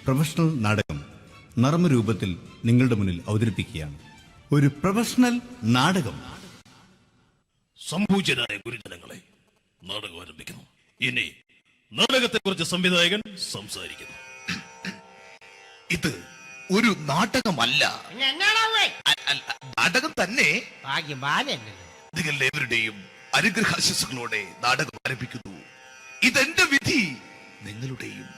Professional നാടകം നർമ്മരൂപത്തിൽ നിങ്ങളുടെ മുന്നിൽ അവതരിപ്പിക്കുകയാണ്. ഒരു പ്രൊഫഷണൽ നാടകം. സംഭൂജ്യരായ ഗുരുജനങ്ങളെ, നാടകം ആരംഭിക്കുന്നു. ഇനി നാടകത്തെക്കുറിച്ച് സംവിധായകൻ സംസാരിക്കുന്നു. ഇത് ഒരു നാടകമല്ല, നാടകം തന്നെ. നിങ്ങളെവരുടെയും അനുഗ്രഹാശിസുകളോടെ നാടകം ആരംഭിക്കുന്നു. ഇതെന്റെ വിധി, നിങ്ങളുടെയും.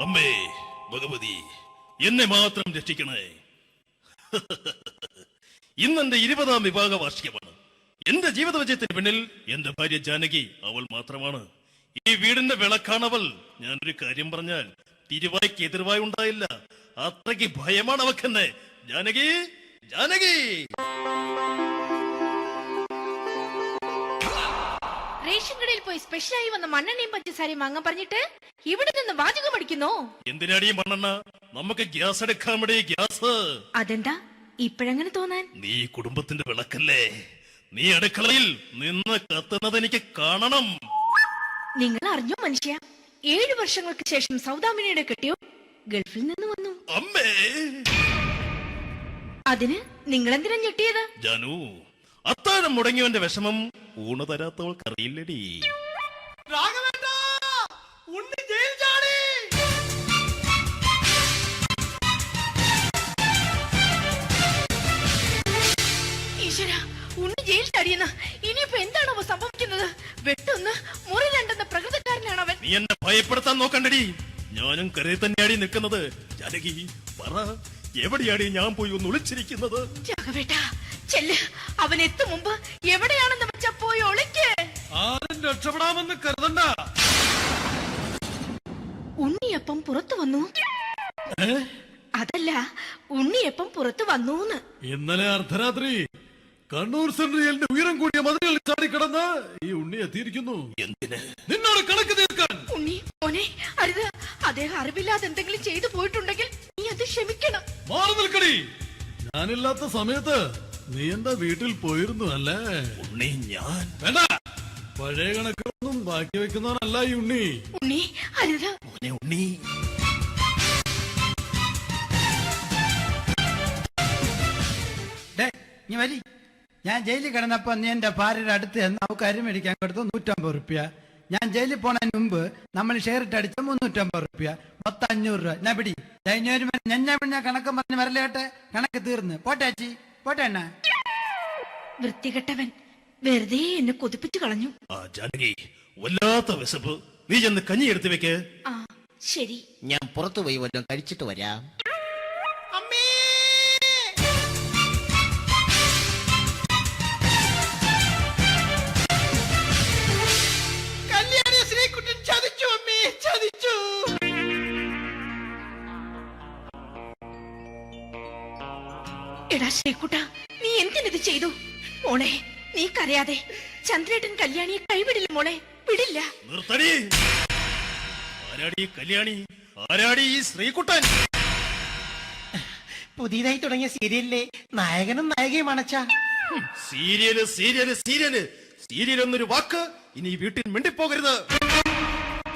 അമ്മേ ഭഗവതി, എന്നെ മാത്രം രക്ഷിക്കണേ. ഇന്നെന്റെ 20ാം വിവാഹ വാർഷികമാണ്. എന്റെ ജീവിത വിജയത്തിന് പിന്നിൽ എന്റെ ഭാര്യ ജാനകി അവൾ മാത്രമാണ്. ഈ വീടിന്റെ വിളക്കാണവൾ. ഞാനൊരു കാര്യം പറഞ്ഞാൽ തിരുവായ്ക്ക് എതിർവായി ഉണ്ടായില്ല. അത്രയ്ക്ക് ഭയമാണ് അവക്കെന്നെ. ജാനകി, ജാനകി. റേഷൻ കടയിൽ പോയി സ്പെഷ്യലായി വന്ന മണ്ണെണ്ണയും പഞ്ചസാരയും വാങ്ങാൻ പറഞ്ഞിട്ട് ഇവിടെ നിന്ന് വാചകം അടിക്കുന്നോ? എന്തിനാടി മണ്ണെണ്ണ? നമുക്ക് ഗ്യാസ് എടുക്കാൻ വേണ്ടി ഗ്യാസ്. അതെന്താ ഇപ്പഴങ്ങനെ തോന്നാൻ? നീ കുടുംബത്തിന്റെ വിളക്കല്ലേ. നീ അടുക്കളയിൽ നിന്ന് കത്തുന്നത് എനിക്ക് കാണണം. നിങ്ങൾ അറിഞ്ഞോ മനുഷ്യ, 7 വർഷങ്ങൾക്ക് ശേഷം സൗദാമിനിയുടെ കെട്ടിയോ ഗൾഫിൽ നിന്ന് വന്നു. അമ്മേ, അതിന് നിങ്ങൾ എന്തിനാ ഞെട്ടിയത്? ജാനു, അത്താഴം മുടങ്ങിയവന്റെ വിഷമം ഊണ് തരാത്തവൾക്ക് അറിയില്ലടി. ഈശ്വര, ഉണ്ണി ജയിൽ ചാടിയെന്ന്. ഇനിയിപ്പോ എന്താണോ സംഭവിക്കുന്നത്? വെട്ടൊന്ന് മുറി രണ്ടെന്ന പ്രകൃതക്കാരനാണ് അവൻ. നീ എന്നെ ഭയപ്പെടുത്താൻ നോക്കണ്ടടി. ഞാനും കരയിൽ തന്നെയാടി നിൽക്കുന്നത്. ജാനകി പറ, എവിടെയാടി ഞാൻ പോയി ഒന്ന് ഒളിച്ചിരിക്കുന്നത്? രാഘവേട്ടാ, ചെല്ല്. അവൻ എത്തും മുമ്പ് എവിടെയാണെന്ന് വെച്ചാ പോയി ഒളിക്ക്. ആരും രക്ഷപ്പെടാമെന്ന് കരുതണ്ട. ഉണ്ണിയപ്പം പുറത്തു വന്നു. അതല്ല, ഉണ്ണിയപ്പം പുറത്തു വന്നൂന്ന്. ഇന്നലെ അർദ്ധരാത്രി കണ്ണൂർ സെൻട്രലിന്റെ ഉയരം കൂടിയ മതിലുകളിൽ ചാടിക്കിടന്ന് ഈ ഉണ്ണി എത്തിയിരിക്കുന്നു. എന്തിന്? നിന്നോട് കണക്ക് തീർക്കാൻ. ഉണ്ണി മോനെ, അരുത്. അദ്ദേഹം അറിവില്ലാതെ എന്തെങ്കിലും ചെയ്തു പോയിട്ടുണ്ടെങ്കിൽ നീ അത് ക്ഷമിക്കണം. മാറി നിൽക്കടി. ഞാനില്ലാത്ത സമയത്ത് നീ എന്റെ വീട്ടിൽ പോയിരുന്നു അല്ലേ? ഉണ്ണി, ഞാൻ വേണ്ട. പഴയ കണക്കൊന്നും ബാക്കി വെക്കുന്നവനല്ല ഈ ഉണ്ണി. ഉണ്ണി, അരുത്. മോനെ ഉണ്ണി. ഞാൻ ജയിലിൽ കിടന്നപ്പോ നീ എന്റെ ഭാര്യയുടെ അടുത്ത് നമുക്ക് അരി മേടിക്കാൻ കൊടുത്തു 150 റുപ്യ. ഞാൻ ജയിലിൽ പോണതിന് മുമ്പ് നമ്മൾ ഷെയർ ഇട്ട് അടിച്ച 350 റുപ്യ, മൊത്തം 500 രൂപ. ഞാൻ പിടി ഞാൻ കണക്കും പറഞ്ഞ് വരലേട്ടെ. കണക്ക് തീർന്ന് പോട്ടെ അച്ചി, പോട്ടെ അണ്ണ. വൃത്തികെട്ടവൻ വെറുതെ എന്നെ കൊതിപ്പിച്ചു കളഞ്ഞു. ജാനകി, വല്ലാത്ത വിശപ്പ്. നീ ചെന്ന് കഞ്ഞി എടുത്തു വെക്ക്. ആ ശരി, ഞാൻ പുറത്തു പോയി വല്ലതും കഴിച്ചിട്ട് വരാം. എടാ ശ്രീകുട്ട, നീ എന്തിനിത് ചെയ്തു? മോളെ, നീ കരയാതെ. ചന്ദ്രേട്ടൻ കല്യാണിയെ കൈവിടില്ല മോളെ, വിടില്ല. നിർത്തടി. ആരാടി കല്യാണി? ആരാടി ഈ ശ്രീകുട്ടൻ? പുതിയതായി തുടങ്ങിയ സീരിയലിലെ നായകനും നായികയും അണച്ചാ. സീരിയല് സീരിയല് സീരിയല് സീരിയൽ എന്നൊരു വാക്ക് ഇനി വീട്ടിൽ മിണ്ടിപ്പോകരുത്.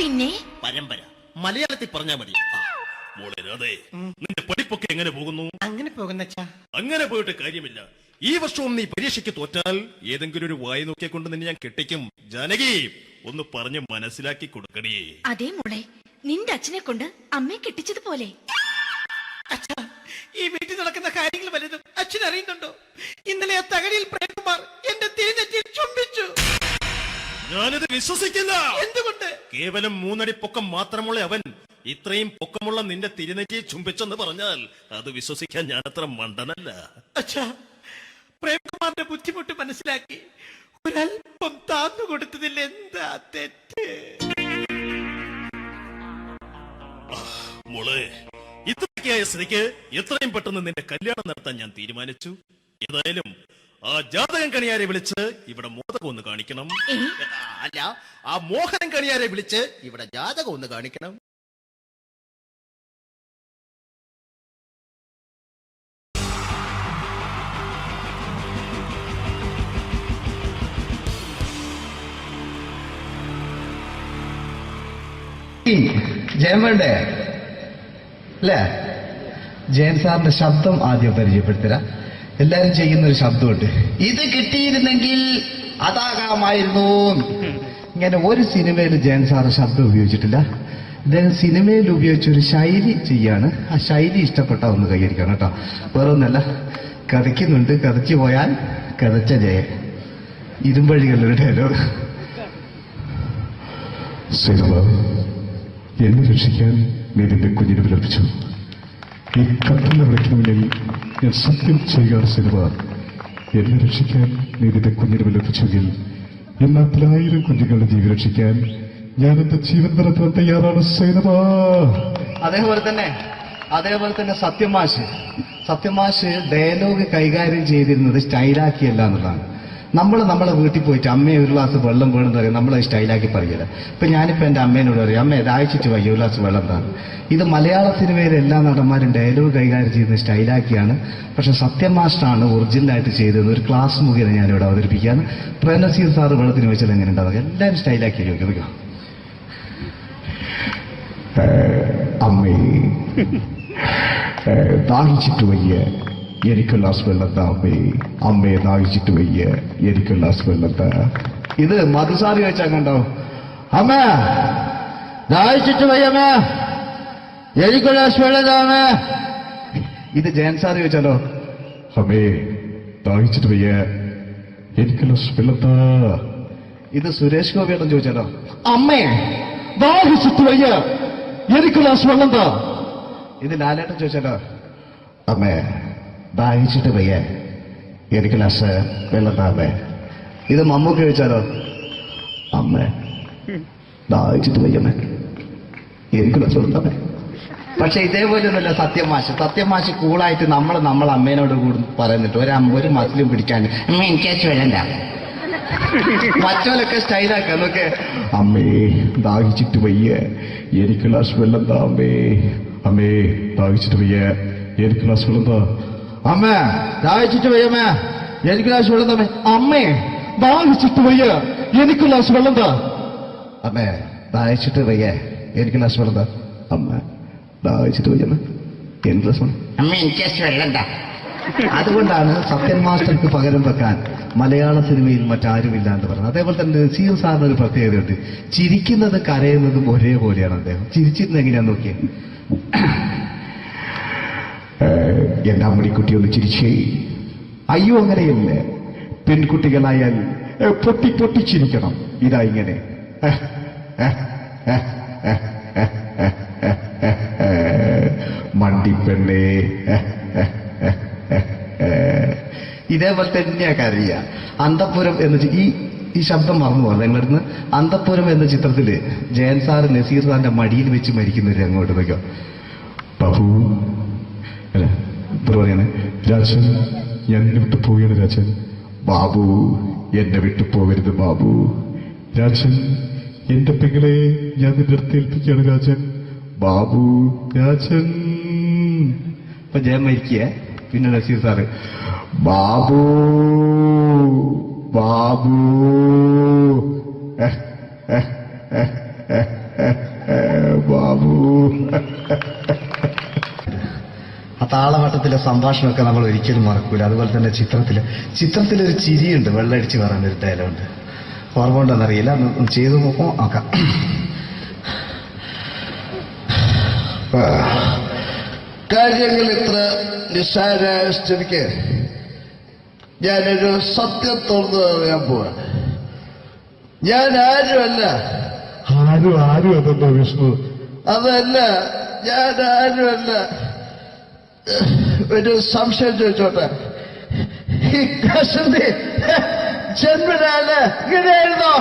പിന്നെ പരമ്പര മലയാളത്തിൽ പറഞ്ഞാ മതി. മോളെ രാധേ, നിന്റെ പഠിപ്പൊക്കെ എങ്ങനെ പോകുന്നു? അങ്ങനെ പോകുന്നച്ചാ. അങ്ങനെ പോയിട്ട് കാര്യമില്ല. ഈ വർഷവും നീ പരീക്ഷയ്ക്ക് തോറ്റാൽ ഏതെങ്കിലും ഒരു വായി നോക്കിയെ കൊണ്ട് നിന്നെ ഞാൻ കെട്ടിക്കും. ജാനകി, ഒന്ന് പറഞ്ഞ് മനസ്സിലാക്കി കൊടുക്കണേ. അതേ മോളെ, നിന്റെ അച്ഛനെ കൊണ്ട് അമ്മയെ കെട്ടിച്ചതുപോലെ. അച്ഛാ, ഈ വീട്ടിൽ നടക്കുന്ന കാര്യങ്ങൾ വലുതും അച്ഛൻ അറിയുന്നുണ്ടോ? ഇന്നലെ ആ തകഴിയിൽ പ്രേംകുമാർ എന്റെ തിരിഞ്ഞെറ്റിയിൽ ചുംബിച്ചു. ഞാനിത് വിശ്വസിക്കില്ല. എന്തുകൊണ്ട്? കേവലം 3 അടി പൊക്കം മാത്രമുള്ള അവൻ ഇത്രയും പൊക്കമുള്ള നിന്റെ തിരുനെറ്റിയെ ചുംബിച്ചെന്ന് പറഞ്ഞാൽ അത് വിശ്വസിക്കാൻ ഞാൻ അത്ര മണ്ടനല്ല. അച്ഛാ, പ്രേംകുമാറിന്റെ ബുദ്ധിമുട്ട് മനസ്സിലാക്കി ഒരല്പം താന്നു കൊടുത്തതിൽ എന്താ തെറ്റ്? മോളെ, ഇത്രയ്ക്കായ സ്ഥിതിക്ക് എത്രയും പെട്ടെന്ന് നിന്റെ കല്യാണം നടത്താൻ ഞാൻ തീരുമാനിച്ചു. ഏതായാലും ആ ജാതകം കണിയാരെ വിളിച്ച് ഇവിടെ മോദകം ഒന്ന് കാണിക്കണം. അല്ല, ആ മോഹനം കണിയാരെ വിളിച്ച് ഇവിടെ ജാതകം ഒന്ന് കാണിക്കണം. കിട്ടി. ജയൻ വേണ്ടേ അല്ലേ? ജയൻ സാറിന്റെ ശബ്ദം ആദ്യം പരിചയപ്പെടുത്തരാ. എല്ലാരും ചെയ്യുന്ന ഒരു ശബ്ദമുണ്ട്, ഇത് കിട്ടിയിരുന്നെങ്കിൽ അതാകാമായിരുന്നു. ഇങ്ങനെ ഒരു സിനിമയിൽ ജയൻ സാറ് ശബ്ദം ഉപയോഗിച്ചിട്ടില്ല. അദ്ദേഹം സിനിമയിൽ ഉപയോഗിച്ച ഒരു ശൈലി ചെയ്യാണ്. ആ ശൈലി ഇഷ്ടപ്പെട്ട ഒന്ന് കൈകരിക്കണം കേട്ടോ. വേറെ ഒന്നല്ല, കഥയ്ക്കുന്നുണ്ട്, കഥച്ചു പോയാൽ കഥച്ച ജയൻ. ഇരുമ്പഴികളുടെ ഡയലോഗ്. സൈനബ, എന്നെ രക്ഷിക്കാൻ നീ നിന്റെ കുഞ്ഞിനെ വിലപിച്ചു. ഈ കട്ടലിനെ വിളിക്കുന്ന മുന്നിൽ ഞാൻ സത്യം ചെയ്യുകയാണ് സൈനബ. എന്നെ രക്ഷിക്കാൻ നീ നിന്റെ കുഞ്ഞിനെ വിലപിച്ചെങ്കിൽ എന്നാൽ 1000 കുഞ്ഞുങ്ങളുടെ ജീവൻ രക്ഷിക്കാൻ ഞാൻ എന്റെ ജീവൻ നിറത്താൻ തയ്യാറാണ് സൈനബ. അതേപോലെ തന്നെ സത്യമാഷ് ഡയലോഗ് കൈകാര്യം ചെയ്തിരുന്നത് സ്റ്റൈലാക്കിയല്ല എന്നുള്ളതാണ്. നമ്മളെ വീട്ടിൽ പോയിട്ട് അമ്മയെ ഒരു ഗ്ലാസ് വെള്ളം വേണമെന്ന് പറയും, നമ്മളത് സ്റ്റൈലാക്കി പറയില്ല. ഇപ്പൊ ഞാനിപ്പോ എന്റെ അമ്മേനോട് പറയും, അമ്മ ദാഹിച്ചിട്ട് വയ്യ ഒരു ഗ്ലാസ് വെള്ളം എന്താണ്. ഇത് മലയാള സിനിമയിലെ എല്ലാ നടന്മാരും ഡയലോഗ് കൈകാര്യം ചെയ്യുന്നത് സ്റ്റൈലാക്കിയാണ്. പക്ഷെ സത്യം മാസ്റ്ററാണ് ഒറിജിനലായിട്ട് ചെയ്തത്. ഒരു ക്ലാസ് മുഖേന ഞാനിവിടെ അവതരിപ്പിക്കുകയാണ്. പ്രേംനസീർ സാറ് വെള്ളത്തിന് വെച്ചാൽ എങ്ങനെ ഉണ്ടാവുക? എല്ലാവരും സ്റ്റൈലാക്കി ചോദിക്കുക. അമ്മേ, ദാഹിച്ചിട്ട് വയ്യ, എനിക്ക് ഗ്ലാസ് വെള്ളം താ അമ്മേ. അമ്മയെ ദാഹിച്ചിട്ട് വയ്യ, എനിക്ക് ഗ്ലാസ് വെള്ളം താ. ഇത് മധുസാറി ചോദിച്ചാൽ കണ്ടോ, അമ്മ ദാഹിച്ചിട്ട് വയ്യമ്മ, എനിക്ക് ഗ്ലാസ് വെള്ളം താ അമ്മ. ഇത് ജയൻ സാർ ചോദിച്ചാലോ, അമ്മേ ദാഹിച്ചിട്ട് വയ്യ, എനിക്ക് ഗ്ലാസ് വെള്ളം താ. ഇത് സുരേഷ് ഗോപിയോടും ചോദിച്ചാലോ, അമ്മേ ദാഹിച്ചിട്ട് വയ്യ, എനിക്ക് ഗ്ലാസ് വെള്ളം താ. ഇത് ലാലേട്ടൻ ചോദിച്ചാലോ, അമ്മേ ദാഹിച്ചിട്ട് വയ്യ, എനിക്ക് ഗ്ലാസ് വെള്ളം താ അമ്മേ. ഇത് മമ്മൂക്ക് ചോദിച്ചാലോ, അമ്മേ ദാഹിച്ചിട്ട് വയ്യമ്മേ, എനിക്ക് ഗ്ലാസ് വെള്ളം താ അമ്മേ. പക്ഷെ ഇതേപോലെ ഒന്നുമല്ല സത്യമാഷ് കൂളായിട്ട് നമ്മളെ അമ്മേനോട് കൂടി പറയുന്നിട്ട് ഒരു മസിലും പിടിക്കാൻ അമ്മ എനിക്ക് വേണ്ട. മറ്റോലൊക്കെ സ്റ്റൈലാക്കാം നോക്കെ. അമ്മേ ദാഹിച്ചിട്ട് വയ്യ, എനിക്ക് ഗ്ലാസ് വെള്ളം താ അമ്മേ. അമ്മേ ദാഹിച്ചിട്ട് വയ്യ, എനിക്ക് ഗ്ലാസ് വെള്ളം താ. അമ്മ ദാഹിച്ചിട്ട് വയ്യമ്മേ, എനിക്ക് ഗ്ലാസ് വെള്ളം താ. അമ്മേ ദാഹിച്ചിട്ട് വയ്യ, എനിക്ക് ഗ്ലാസ് വെള്ളം താ. അമ്മേ ദാഹിച്ചിട്ട് വയ്യ, എനിക്ക് ഗ്ലാസ് വെള്ളം താ. അമ്മ ദാഹിച്ചിട്ട് വയ്യമ്മ, എനിക്ക് ഗ്ലാസ് വെള്ളം. അമ്മ എനിക്ക് വെള്ളം താ. അതുകൊണ്ടാണ് സത്യൻ മാസ്റ്റർക്ക് പകരം വെക്കാൻ മലയാള സിനിമയിൽ മറ്റാരുമില്ല എന്ന് പറഞ്ഞത്. അതേപോലെ തന്നെ നസീർ സാറിന് ഒരു പ്രത്യേകതയുണ്ട്, ചിരിക്കുന്നത് കരയുന്നതും ഒരേപോലെയാണ് അദ്ദേഹം. ചിരിച്ചിരുന്നത് എങ്ങനെയാന്ന് നോക്കിയേ. എന്റെ അമ്മണിക്കുട്ടി ഒന്ന് ചിരിച്ചേ. അയ്യോ അങ്ങനെയല്ല, പെൺകുട്ടികളായാൽ പൊട്ടി ചിരിക്കണം. ഇതാ ഇങ്ങനെ മണ്ടിപ്പെണ്ണേ. ഇതേപോലെ തന്നെയാ കരയ. അന്തപ്പുരം എന്ന ഈ ശബ്ദം മറന്നു പോകാം നിങ്ങളടുന്ന്. അന്തപ്പുരം എന്ന ചിത്രത്തില് ജയൻ സാർ നസീർ സാറിന്റെ മടിയിൽ വെച്ച് മരിക്കുന്നവര് അങ്ങോട്ട് നോക്കാം. ബാബു അല്ല പറയാണ്, രാജൻ ഞാൻ എന്നെ വിട്ടു പോവുകയാണ് രാജൻ. ബാബു എന്നെ വിട്ടു പോകരുത് ബാബു. രാജൻ എന്റെ പെങ്ങളെ ഞാൻ നിന്റെ അടുത്ത് ഏൽപ്പിക്കുകയാണ് രാജൻ. ബാബു രാജൻ. ഇപ്പൊ ജയൻ മരിക്കുക. പിന്നെ നസീർ സാറ് ബാബു ബാബു ബാബു. ആ താളവട്ടത്തിലെ സംഭാഷണമൊക്കെ നമ്മൾ ഒരിക്കലും മറക്കൂല. അതുപോലെ തന്നെ ചിത്രത്തിലൊരു ചിരിയുണ്ട്, വെള്ളടിച്ച് പറയാനൊരു ഡയലോഗുണ്ട്. ഓർമ്മ ഉണ്ടെന്നറിയില്ല, ചെയ്തു നോക്കാം. കാര്യങ്ങൾ ഇത്ര നിസ്സാരമായ സ്ഥിതിക്ക് ഞാനൊരു സത്യം തുറന്നു പറയാൻ പോവാ. ഞാൻ ആരുമല്ല. ആരും അതല്ലോ വിഷ്ണു. അതല്ല, ഞാൻ ആരുമല്ല. ഒരു സംശയം ചോദിച്ചോട്ടെ, ഈ കസന്തി ജന്മനാല് ഇങ്ങനെയായിരുന്നോ?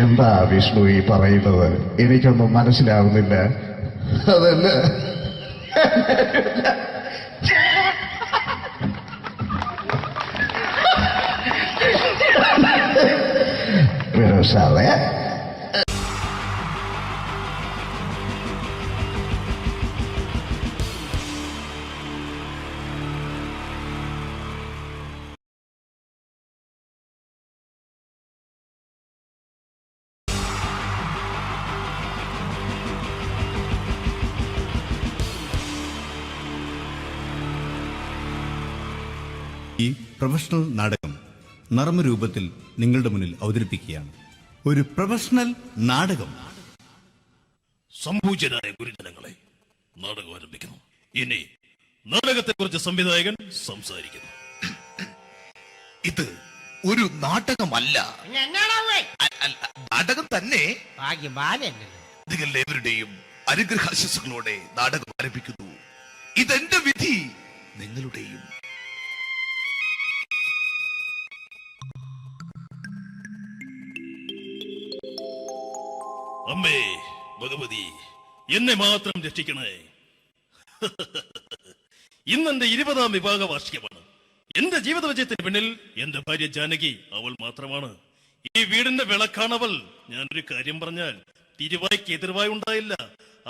എന്താ വിഷ്ണു ഈ പറയുന്നത്? എനിക്കൊന്നും മനസ്സിലാവുന്നില്ല. അതല്ല, സാറേ ഈ പ്രൊഫഷണൽ നാടകം നർമ്മരൂപത്തിൽ നിങ്ങളുടെ മുന്നിൽ അവതരിപ്പിക്കുകയാണ്. ഒരു പ്രൊഫഷണൽ നാടകം. സംപൂജ്യനായ ഗുരുജനങ്ങളെ, നാടകം ആരംഭിക്കുന്നു. ഇനി നാടകത്തെക്കുറിച്ച് സംവിധായകൻ സംസാരിക്കുന്നു. ഇത് ഒരു നാടകമല്ല. എന്നാണാവേ അല്ല, നാടകം തന്നെ. ഭാഗ്യം ബാലല്ലോ. നിങ്ങൾ ഏവരുടെയും അനുഗ്രഹാശസ്സുകളോടെ നാടകം ആരംഭിക്കുന്നു. ഇതെന്റെ വിധി, നിങ്ങളുടെയും. അമ്മേ ഭഗവതി, എന്നെ മാത്രം രക്ഷിക്കണേ. ഇന്നെന്റെ 20ാം വിവാഹ വാർഷികമാണ്. എന്റെ ജീവിത വിജയത്തിന് പിന്നിൽ എന്റെ ഭാര്യ ജാനകി അവൾ മാത്രമാണ്. ഈ വീടിന്റെ വിളക്കാണവൾ. ഞാനൊരു കാര്യം പറഞ്ഞാൽ തിരുവായ്ക്ക് എതിർവായി ഉണ്ടായില്ല.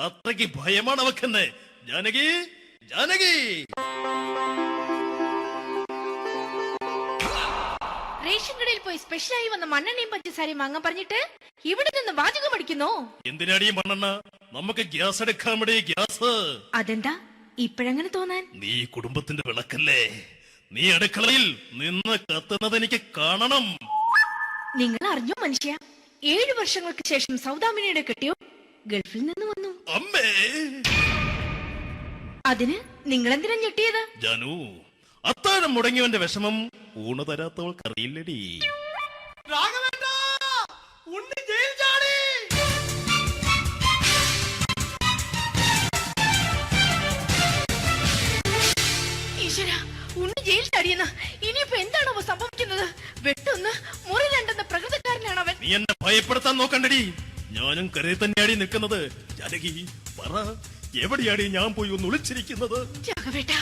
അത്രയ്ക്ക് ഭയമാണ് അവക്കെന്നെ. ജാനകി, ജാനകി. റേഷൻ കടയിൽ പോയി സ്പെഷ്യലായി വന്ന മണ്ണെണ്ണയും പഞ്ചസാരയും വാങ്ങാൻ പറഞ്ഞിട്ട് ഇവിടെ നിന്ന് വാചകം അടിക്കുന്നോ? എന്തിനാടി മണ്ണെണ്ണ? നമുക്ക് ഗ്യാസ് എടുക്കാൻ വേണ്ടി ഗ്യാസ്. അതെന്താ ഇപ്പഴങ്ങനെ തോന്നാൻ? നീ കുടുംബത്തിന്റെ വിളക്കല്ലേ. നീ അടുക്കളയിൽ നിന്ന് കത്തുന്നത് എനിക്ക് കാണണം. നിങ്ങൾ അറിഞ്ഞോ മനുഷ്യ, 7 വർഷങ്ങൾക്ക് ശേഷം സൗദാമിനിയുടെ കെട്ടിയോ ഗൾഫിൽ നിന്ന് വന്നു. അമ്മേ, അതിന് നിങ്ങൾ എന്തിനാ ഞെട്ടിയത്? ജാനു, അത്താഴം മുടങ്ങിയവന്റെ വിഷമം ഊണ് തരാത്തവൾക്കറിയില്ലടി. രാഘവേട്ടാ, ഉണ്ണി ജയിൽ ചാടി. ഈശ്വര, ഉണ്ണി ജയിൽ ചാടിയെന്ന്. ഇനിയിപ്പോ എന്താണോ സംഭവിക്കുന്നത്? വെട്ടൊന്ന് മുറി രണ്ടെന്ന് പ്രകൃതക്കാരനാണ് അവൻ. നീ എന്നെ ഭയപ്പെടുത്താൻ നോക്കണ്ടടി. ഞാനും കരയിൽ തന്നെയാടി നിൽക്കുന്നത്. ജാനകി, പറ, എവിടെയാടി ഞാൻ പോയി ഒന്ന് ഒളിച്ചിരിക്കുന്നത്? രാഘവേട്ടാ,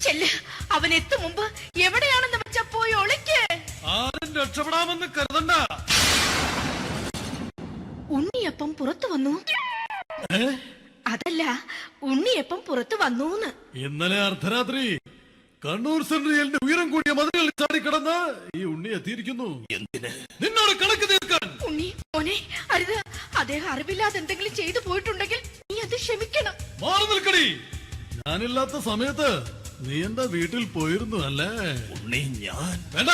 ചെല്ല്. അവൻ എത്തും മുമ്പ് എവിടെയാണെന്ന് വെച്ചാ പോയി ഒളിക്ക്. ആരും രക്ഷപ്പെടാമെന്ന് കരുതണ്ട. ഉണ്ണിയപ്പം പുറത്തു വന്നു. അതല്ല, ഉണ്ണിയപ്പം പുറത്തു വന്നൂന്ന്. ഇന്നലെ അർദ്ധരാത്രി കണ്ണൂർ സെൻട്രലിന്റെ ഉയരം കൂടിയ മതിലുകളിൽ ചാടിക്കിടന്ന് ഈ ഉണ്ണി എത്തിയിരിക്കുന്നു. എന്തിന്? നിന്നോട് കണക്ക് തീർക്കാൻ. ഉണ്ണി മോനെ, അരുത്. അദ്ദേഹം അറിവില്ലാതെ എന്തെങ്കിലും ചെയ്തു പോയിട്ടുണ്ടെങ്കിൽ നീ അത് ക്ഷമിക്കണം. മാറി നിൽക്കടി. ഞാനില്ലാത്ത സമയത്ത് നീ എന്താ വീട്ടിൽ പോയിരുന്നു അല്ലേ? ഉണ്ണി, ഞാൻ വേണ്ട.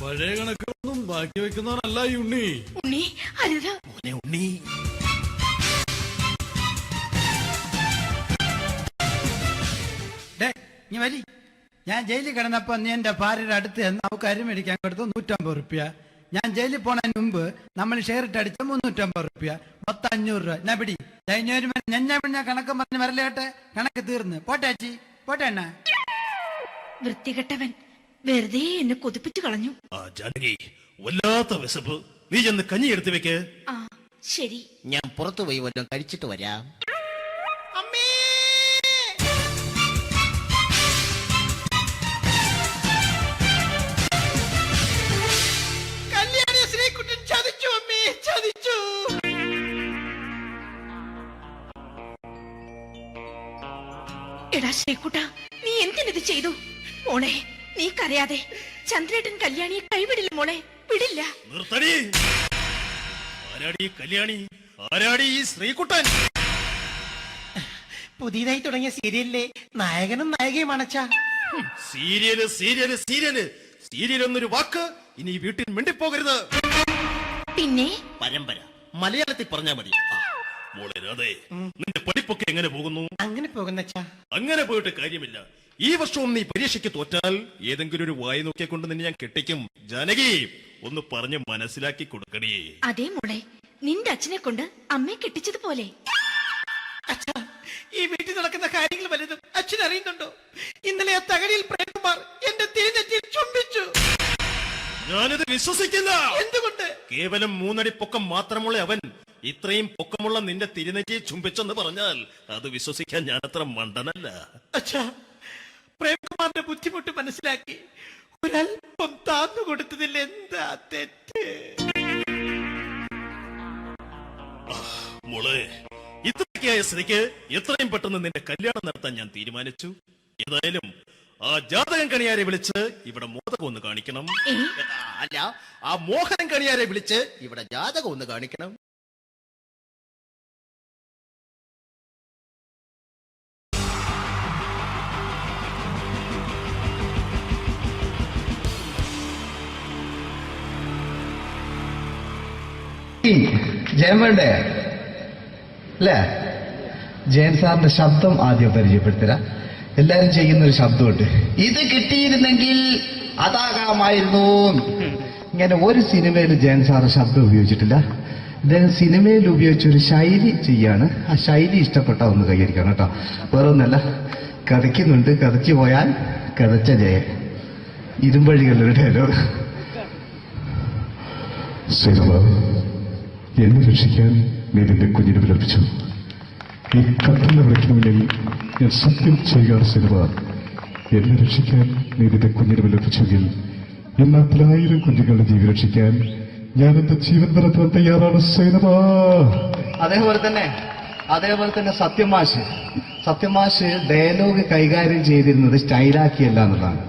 പഴയ കണക്കൊന്നും ബാക്കി വെക്കുന്നവനല്ല ഈ ഉണ്ണി. ഉണ്ണി, അരുത്. മോനെ ഉണ്ണി. നീ വരി. ഞാൻ ജയിലിൽ കിടന്നപ്പോ നീ എന്റെ ഭാര്യയുടെ അടുത്ത് ചെന്ന് അവൾക്ക് അരി മേടിക്കാൻ കൊടുത്തു 150 റുപ്യ. ഞാൻ ജയിലിൽ പോണതിന് മുമ്പ് നമ്മൾ ഷെയർ ഇട്ട് അടിച്ച 350 റുപ്യ, മൊത്തം 500 രൂപ. ഞാൻ പിടി ഞാൻ കണക്ക് പറഞ്ഞ് വരലേട്ടെ. കണക്ക് തീർന്ന്. പോട്ടെ അച്ചി, പോട്ടെ അണ്ണ. വൃത്തികെട്ടവൻ വെറുതെ എന്നെ കൊതിപ്പിച്ചു കളഞ്ഞു. ആ ജാനകി, വല്ലാത്ത വിശപ്പ്. നീ ചെന്ന് കഞ്ഞി എടുത്തു വെക്ക്. ആ ശരി. ഞാൻ പുറത്തു പോയി വല്ലതും കഴിച്ചിട്ട് വരാം. അമ്മേ, കല്യാണി ശ്രീകുട്ടൻ ചതിച്ചു. അമ്മേ, ചതിച്ചു. എടാ ശ്രീകുട്ട, നീ എന്തിനിത് ചെയ്തു? മോളെ, നീ കരയാതെ. ചന്ദ്രേട്ടൻ കല്യാണിയെ കൈവിടില്ല മോളെ, വിടില്ല. നിർത്തടി. ആരാടി ഈ കല്യാണി? ആരാടി ഈ ശ്രീകുട്ടൻ? പുതിയതായി തുടങ്ങിയ സീരിയലിലെ നായകനും നായികയും അണച്ചാ. സീരിയല് സീരിയല് സീരിയല് സീരിയൽ എന്നൊരു വാക്ക് ഇനി ഈ വീട്ടിൽ മിണ്ടിപ്പോകരുത്. പിന്നെ പരമ്പര മലയാളത്തിൽ പറഞ്ഞാ മതി. മോളെ രാധേ, നിന്റെ പഠിപ്പൊക്കെ എങ്ങനെ പോകുന്നു? അങ്ങനെ പോകുന്നച്ചാ. അങ്ങനെ പോയിട്ട് കാര്യമില്ല. ഈ വർഷവും നീ പരീക്ഷയ്ക്ക് തോറ്റാൽ ഏതെങ്കിലും ഒരു വായി നോക്കിയെ കൊണ്ട് നിന്നെ ഞാൻ കെട്ടിക്കും. ജാനകി, ഒന്ന് പറഞ്ഞ് മനസ്സിലാക്കി കൊടുക്കണേ. അതേ മോളെ, നിന്റെ അച്ഛനെ കൊണ്ട് അമ്മയെ കെട്ടിച്ചതുപോലെ. അച്ഛാ, ഈ വീട്ടിൽ നടക്കുന്ന കാര്യങ്ങൾ വലുതും അച്ഛൻ അറിയുന്നുണ്ടോ? ഇന്നലെ ആ തകഴിയിൽ പ്രേംകുമാർ എന്റെ തിരുനെറ്റിയിൽ ചുംബിച്ചു. ഞാനിത് വിശ്വസിക്കില്ല. എന്തുകൊണ്ട്? കേവലം 3 അടി പൊക്കം മാത്രമുള്ള അവൻ ഇത്രയും പൊക്കമുള്ള നിന്റെ തിരുനെറ്റിയെ ചുംബിച്ചെന്ന് പറഞ്ഞാൽ അത് വിശ്വസിക്കാൻ ഞാൻ അത്ര മണ്ടനല്ല. അച്ഛാ, പ്രേംകുമാറിന്റെ ബുദ്ധിമുട്ട് മനസ്സിലാക്കി ഒരല്പം താന്നു കൊടുത്തതിൽ എന്താ തെറ്റ്? മോളെ, ഇത്രയ്ക്കായ സ്ഥിതിക്ക് എത്രയും പെട്ടെന്ന് നിന്റെ കല്യാണം നടത്താൻ ഞാൻ തീരുമാനിച്ചു. ഏതായാലും ആ ജാതകം കണിയാരെ വിളിച്ച് ഇവിടെ മോദകം ഒന്ന് കാണിക്കണം. അല്ല, ആ മോഹനം കണിയാരെ വിളിച്ച് ഇവിടെ ജാതകം ഒന്ന് കാണിക്കണം. കുക്കിംഗ് ജയം വേണ്ടേ അല്ലേ? ജയൻ സാറിന്റെ ശബ്ദം ആദ്യം പരിചയപ്പെടുത്തരാം. എല്ലാരും ചെയ്യുന്ന ഒരു ശബ്ദമുണ്ട്, ഇത് കിട്ടിയിരുന്നെങ്കിൽ അതാകാമായിരുന്നു. ഇങ്ങനെ ഒരു സിനിമയിൽ ജയൻ സാറ് ശബ്ദം ഉപയോഗിച്ചിട്ടില്ല. ഇദ്ദേഹം സിനിമയിൽ ഉപയോഗിച്ച ഒരു ശൈലി ചെയ്യാണ്. ആ ശൈലി ഇഷ്ടപ്പെട്ട ഒന്ന് കൈകരിക്കണം കേട്ടോ. വേറെ ഒന്നല്ല, കഥയ്ക്കുന്നുണ്ട്, കഥയ്ക്ക് പോയാൽ കഥച്ച ജയൻ. ഇരുമ്പഴികളുടെ ഡയലോഗ്. സേനവ, എന്നെ രക്ഷിക്കാൻ നീ നിന്റെ കുഞ്ഞിനെ വിലപിച്ചു. ഈ കത്തുന്ന വിളക്കിന് മുന്നിൽ ഞാൻ സത്യം ചെയ്യുകയാണ് സേനവ. എന്നെ രക്ഷിക്കാൻ നീ നിന്റെ കുഞ്ഞിനെ വിലപിച്ചെങ്കിൽ ഈ നാട്ടിലെ 1000 കുഞ്ഞുങ്ങളുടെ ജീവൻ രക്ഷിക്കാൻ ഞാൻ എന്റെ ജീവൻ നടത്താൻ തയ്യാറാണ് സേനവ. അതേപോലെ തന്നെ സത്യമാഷ് ഡയലോഗ് കൈകാര്യം ചെയ്തിരുന്നത് സ്റ്റൈലാക്കിയല്ല എന്നുള്ളതാണ്.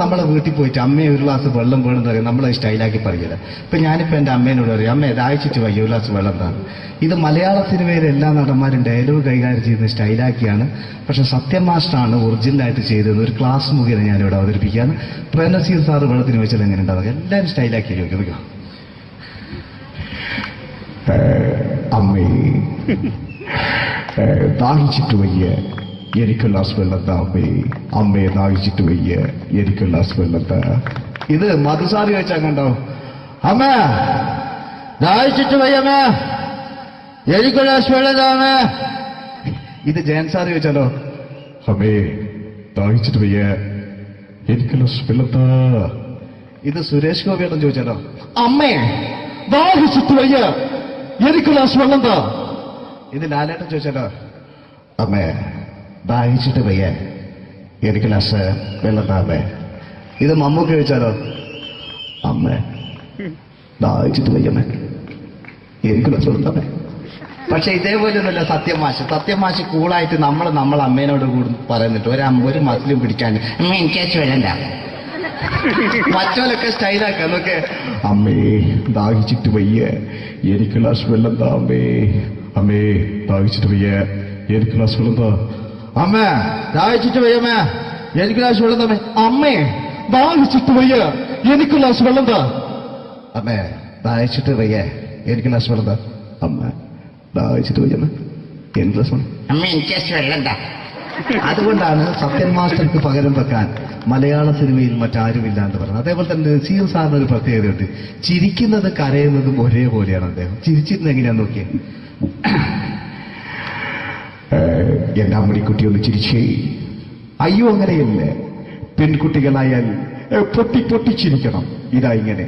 നമ്മളെ വീട്ടിൽ പോയിട്ട് അമ്മയെ ഒരു ഗ്ലാസ് വെള്ളം വേണമെന്ന് പറയും, നമ്മളത് സ്റ്റൈലാക്കി പറയില്ല. ഇപ്പൊ ഞാനിപ്പോ എന്റെ അമ്മേനോട് പറയും, അമ്മ ദാഹിച്ചിട്ട് വയ്യ ഒരു ഗ്ലാസ് വെള്ളം എന്താണ്. ഇത് മലയാള സിനിമയിലെ എല്ലാ നടന്മാരും ഡയലോഗ് കൈകാര്യം ചെയ്യുന്നത് സ്റ്റൈലാക്കിയാണ്. പക്ഷെ സത്യം മാസ്റ്ററാണ് ഒറിജിനലായിട്ട് ചെയ്തത്. ഒരു ക്ലാസ് മുഖേന ഞാനിവിടെ അവതരിപ്പിക്കുകയാണ്. പ്രേംനസീർ സാറ് വെള്ളത്തിന് വെച്ചാൽ എങ്ങനെ ഉണ്ടാവുക? എല്ലാവരും സ്റ്റൈലാക്കി ചോദിക്കുക. അമ്മേ, ദാഹിച്ചിട്ട് വയ്യ, എനിക്ക് ഗ്ലാസ് വെള്ളം താ അമ്മേ. അമ്മയെ ദാഹിച്ചിട്ട് വയ്യ, എനിക്ക് ഗ്ലാസ് വെള്ളം താ. ഇത് മധുസാറി ചോദിച്ചാൽ കണ്ടോ, അമ്മ ദാഹിച്ചിട്ട് വയ്യമ്മ, എനിക്ക് ഗ്ലാസ് വെള്ളം താ അമ്മ. ഇത് ജയൻ സാർ ചോദിച്ചാലോ, അമ്മേ ദാഹിച്ചിട്ട് വയ്യ, എനിക്ക് ഗ്ലാസ് വെള്ളം താ. ഇത് സുരേഷ് ഗോപിയോടും ചോദിച്ചാലോ, അമ്മേ ദാഹിച്ചിട്ട് വയ്യ, എനിക്ക് ഗ്ലാസ് വെള്ളം താ. ഇത് ലാലേട്ടൻ ചോദിച്ചാലോ, അമ്മേ ദാഹിച്ചിട്ട് വയ്യ, എനിക്ക് ഗ്ലാസ് വെള്ളം താ അമ്മേ. ഇത് മമ്മൂക്ക് ചോദിച്ചാലോ, അമ്മേ ദാഹിച്ചിട്ട് വയ്യമ്മേ, എനിക്ക് ഗ്ലാസ് വെള്ളം താ അമ്മേ. പക്ഷെ ഇതേപോലെ ഒന്നുമല്ല സത്യമാഷ് കൂളായിട്ട് നമ്മളെ അമ്മേനോട് കൂടി പറയുന്നിട്ട് ഒരു മസിലും പിടിക്കാൻ അമ്മ എനിക്ക് വേണ്ട. മറ്റോലൊക്കെ സ്റ്റൈലാക്കാം എന്നൊക്കെ. അമ്മേ ദാഹിച്ചിട്ട് വയ്യ, എനിക്ക് ഗ്ലാസ് വെള്ളം താ അമ്മേ. അമ്മേ ദാഹിച്ചിട്ട് വയ്യ, എനിക്ക് ഗ്ലാസ് വെള്ളം താ. അമ്മ ദാഹിച്ചിട്ട് വയ്യമ്മ, എനിക്ക് ഗ്ലാസ് വെള്ളം താ. അമ്മേ ദാഹിച്ചിട്ട് വയ്യ, എനിക്ക് ഗ്ലാസ് വെള്ളം താ. അമ്മേ ദാഹിച്ചിട്ട് വയ്യ, എനിക്ക് ഗ്ലാസ് വെള്ളം താ. അമ്മ ദാഹിച്ചിട്ട് വയ്യമ്മ, എനിക്ക് ഗ്ലാസ് വെള്ളം. അമ്മ എനിക്ക് വെള്ളം താ. അതുകൊണ്ടാണ് സത്യൻ മാസ്റ്റർക്ക് പകരം വെക്കാൻ മലയാള സിനിമയിൽ മറ്റാരുമില്ല എന്ന് പറയുന്നത്. അതേപോലെ തന്നെ നസീർ സാറിന് ഒരു പ്രത്യേകതയുണ്ട്, ചിരിക്കുന്നത് കരയുന്നതും ഒരേപോലെയാണ് അദ്ദേഹം. ചിരിച്ചിരുന്നത് എങ്ങനെയാന്ന് നോക്കിയേ. എന്റെ അമ്മടിക്കുട്ടി ഒന്ന് ചിരിച്ചേ. അയ്യോ അങ്ങനെയല്ലേ, പെൺകുട്ടികളായാൽ പൊട്ടി ചിരിക്കണം. ഇതാ ഇങ്ങനെ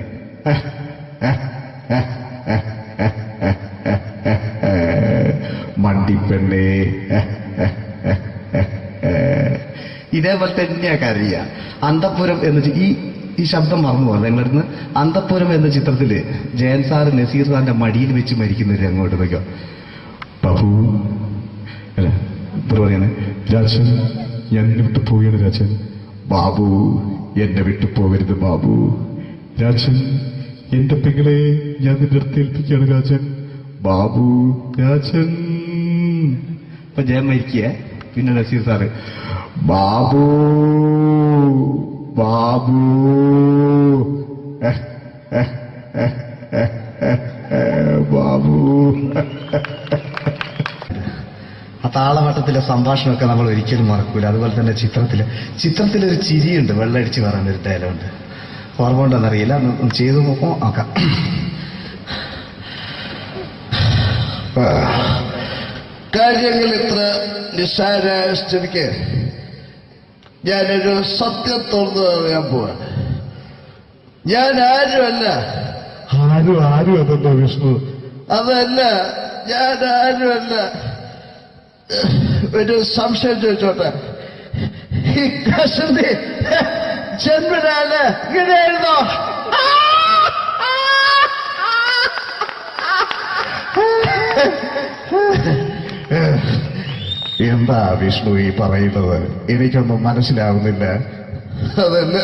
മണ്ടിപ്പെണ്ണേ. ഇതേപോലെ തന്നെയാ കരയ. അന്തപ്പുരം എന്ന ഈ ശബ്ദം മറന്നു പോകുന്നത് നിങ്ങളടുന്ന്. അന്തപ്പുരം എന്ന ചിത്രത്തില് ജയൻ സാറ് നസീർ സാറിന്റെ മടിയിൽ വെച്ച് മരിക്കുന്നവര് അങ്ങോട്ട് നോക്കോ. ബാബു അല്ല എന്താ പറയാണ്, രാജൻ ഞാൻ എന്നെ വിട്ടു പോവുകയാണ് രാജൻ. ബാബു എന്നെ വിട്ടു പോകരുത് ബാബു. രാജൻ എന്റെ പെങ്ങളെ ഞാൻ നിന്റെ അടുത്ത് ഏൽപ്പിക്കുകയാണ് രാജൻ. ബാബു രാജൻ. ഇപ്പൊ ജയൻ മരിക്കേ, പിന്നെ നസീർ സാറ് ബാബു ബാബു ബാബു. ആ താളവട്ടത്തിലെ സംഭാഷണമൊക്കെ നമ്മൾ ഒരിക്കലും മറക്കൂല. അതുപോലെ തന്നെ ചിത്രത്തിലൊരു ചിരിയുണ്ട്, വെള്ളടിച്ച് പറയാൻ ഒരു ഡയലോഗുണ്ട്. ഓർമ്മ ഉണ്ടെന്നറിയില്ല, ചെയ്തു നോക്കാം. കാര്യങ്ങൾ ഇത്ര നിസ്സാരമായ സ്ഥിതിക്ക് ഞാനൊരു സത്യം തുറന്നു പറയാൻ പോവാ. ഞാൻ ആരുമല്ല. ആരും അതല്ല വിഷ്ണു. അതല്ല, ഞാൻ ആരുമല്ല. ഒരു സംശയം ചോദിച്ചോട്ടെ, ഈ കസന്തി ജന്മനാണ് ഇങ്ങനെയായിരുന്നോ? എന്താ വിഷ്ണു ഈ പറയുന്നത്? എനിക്കൊന്നും മനസ്സിലാവുന്നില്ല. അതല്ല,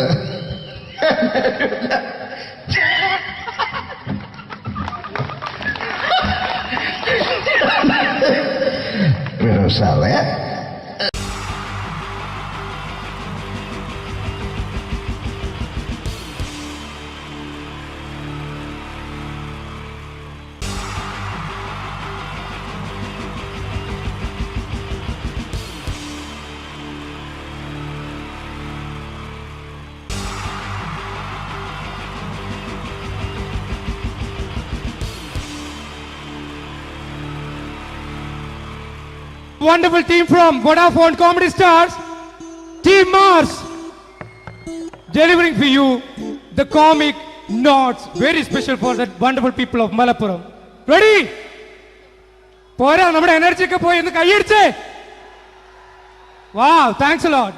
സാറേ wonderful team from Vodafone Comedy Stars, Team Mars, delivering for you the comic notes, very special for the wonderful people of Malappuram. Ready? പോരാ, നമ്മുടെ എനർജി ഒക്കെ പോയി ഒന്ന് കൈയടിച്ചേ. Wow, thanks a lot.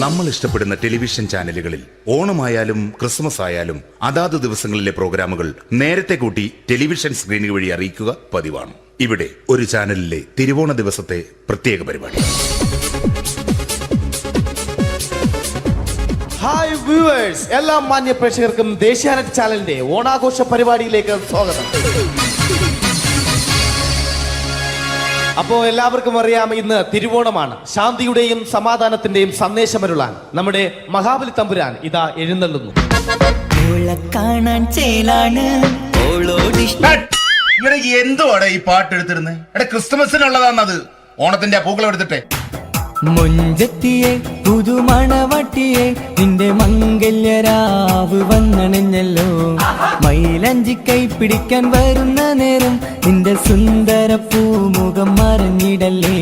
നമ്മൾ ഇഷ്ടപ്പെടുന്ന ടെലിവിഷൻ ചാനലുകളിൽ ഓണമായാലും ക്രിസ്മസ് ആയാലും അതാത് ദിവസങ്ങളിലെ പ്രോഗ്രാമുകൾ നേരത്തെ കൂട്ടി ടെലിവിഷൻ സ്ക്രീനുകൾ വഴി അറിയിക്കുക പതിവാണ്. ഇവിടെ ഒരു ചാനലിലെ തിരുവോണ ദിവസത്തെ പ്രത്യേക പരിപാടി. ഹായ് വ്യൂവേഴ്സ്, എല്ലാ മാന്യ പ്രേക്ഷകർക്കും ദേശീയാനെറ്റ് ചാനലിന്റെ ഓണാഘോഷ പരിപാടിയിലേക്ക് സ്വാഗതം. അപ്പോ എല്ലാവർക്കും അറിയാം, ഇന്ന് തിരുവോണമാണ്. ശാന്തിയുടെയും സമാധാനത്തിന്റെയും സന്ദേശമരുളാൻ നമ്മുടെ മഹാബലി തമ്പുരാൻ ഇതാ എഴുന്നള്ളുന്നു. എന്തുവാടാ ഈ പാട്ട് എടുത്തിരുന്നത്? എടാ, ക്രിസ്തുമസിനുള്ളതാണത്. ഓണത്തിന്റെ പൂക്കളം എടുത്തിട്ടെ. മുഞ്ചത്തിയെ പുതുമണവട്ടിയെ നിന്റെ മംഗല്യരാവ് വന്നണഞ്ഞല്ലോ. മൈലഞ്ചി കൈ പിടിക്കാൻ വരുന്ന നേരം നിന്റെ സുന്ദര പൂമുഖം മറഞ്ഞിടല്ലേ.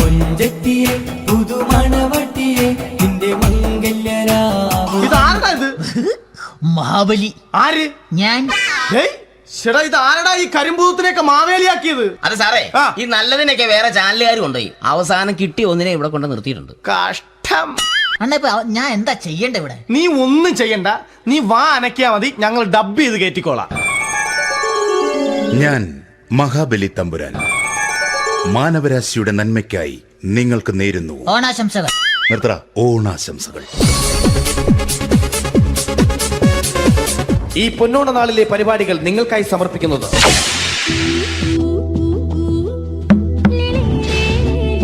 മുഞ്ചത്തിയെ പുതുമണവട്ടിയെ നിന്റെ മംഗല്യരാവ്. ഇതാരടാ ഇത്? മഹാബലി. ആര്? ഞാൻ. ചേട്ടാ, ഇത് ആരടാ ഈ കരിമ്പൂത്തിനെയൊക്കെ മാവേലിയാക്കിയത്? അത് സാറേ, ഈ നല്ലതിനൊക്കെ വേറെ ചാനലുകാർ കൊണ്ടുപോയി അവസാനം കിട്ടി ഒന്നിനെ ഇവിടെ കൊണ്ട് നിർത്തിയിട്ടുണ്ട്. കഷ്ടം. അണ്ണ ഇപ്പൊ ഞാൻ എന്താ ചെയ്യണ്ട ഇവിടെ? നീ ഒന്നും ചെയ്യണ്ട, നീ വാ അനക്കിയാ മതി, ഞങ്ങൾ ഡബ് ചെയ്ത് കയറ്റിക്കോളാം. ഞാൻ മഹാബലി തമ്പുരാൻ മാനവരാശിയുടെ നന്മയ്ക്കായി നിങ്ങൾക്ക് നേരുന്നു ഓണാശംസകൾ. നിർത്തറ. ഓണാശംസകൾ. ഈ പൊന്നോണ നാളിലെ പരിപാടികൾ നിങ്ങൾക്കായി സമർപ്പിക്കുന്നത്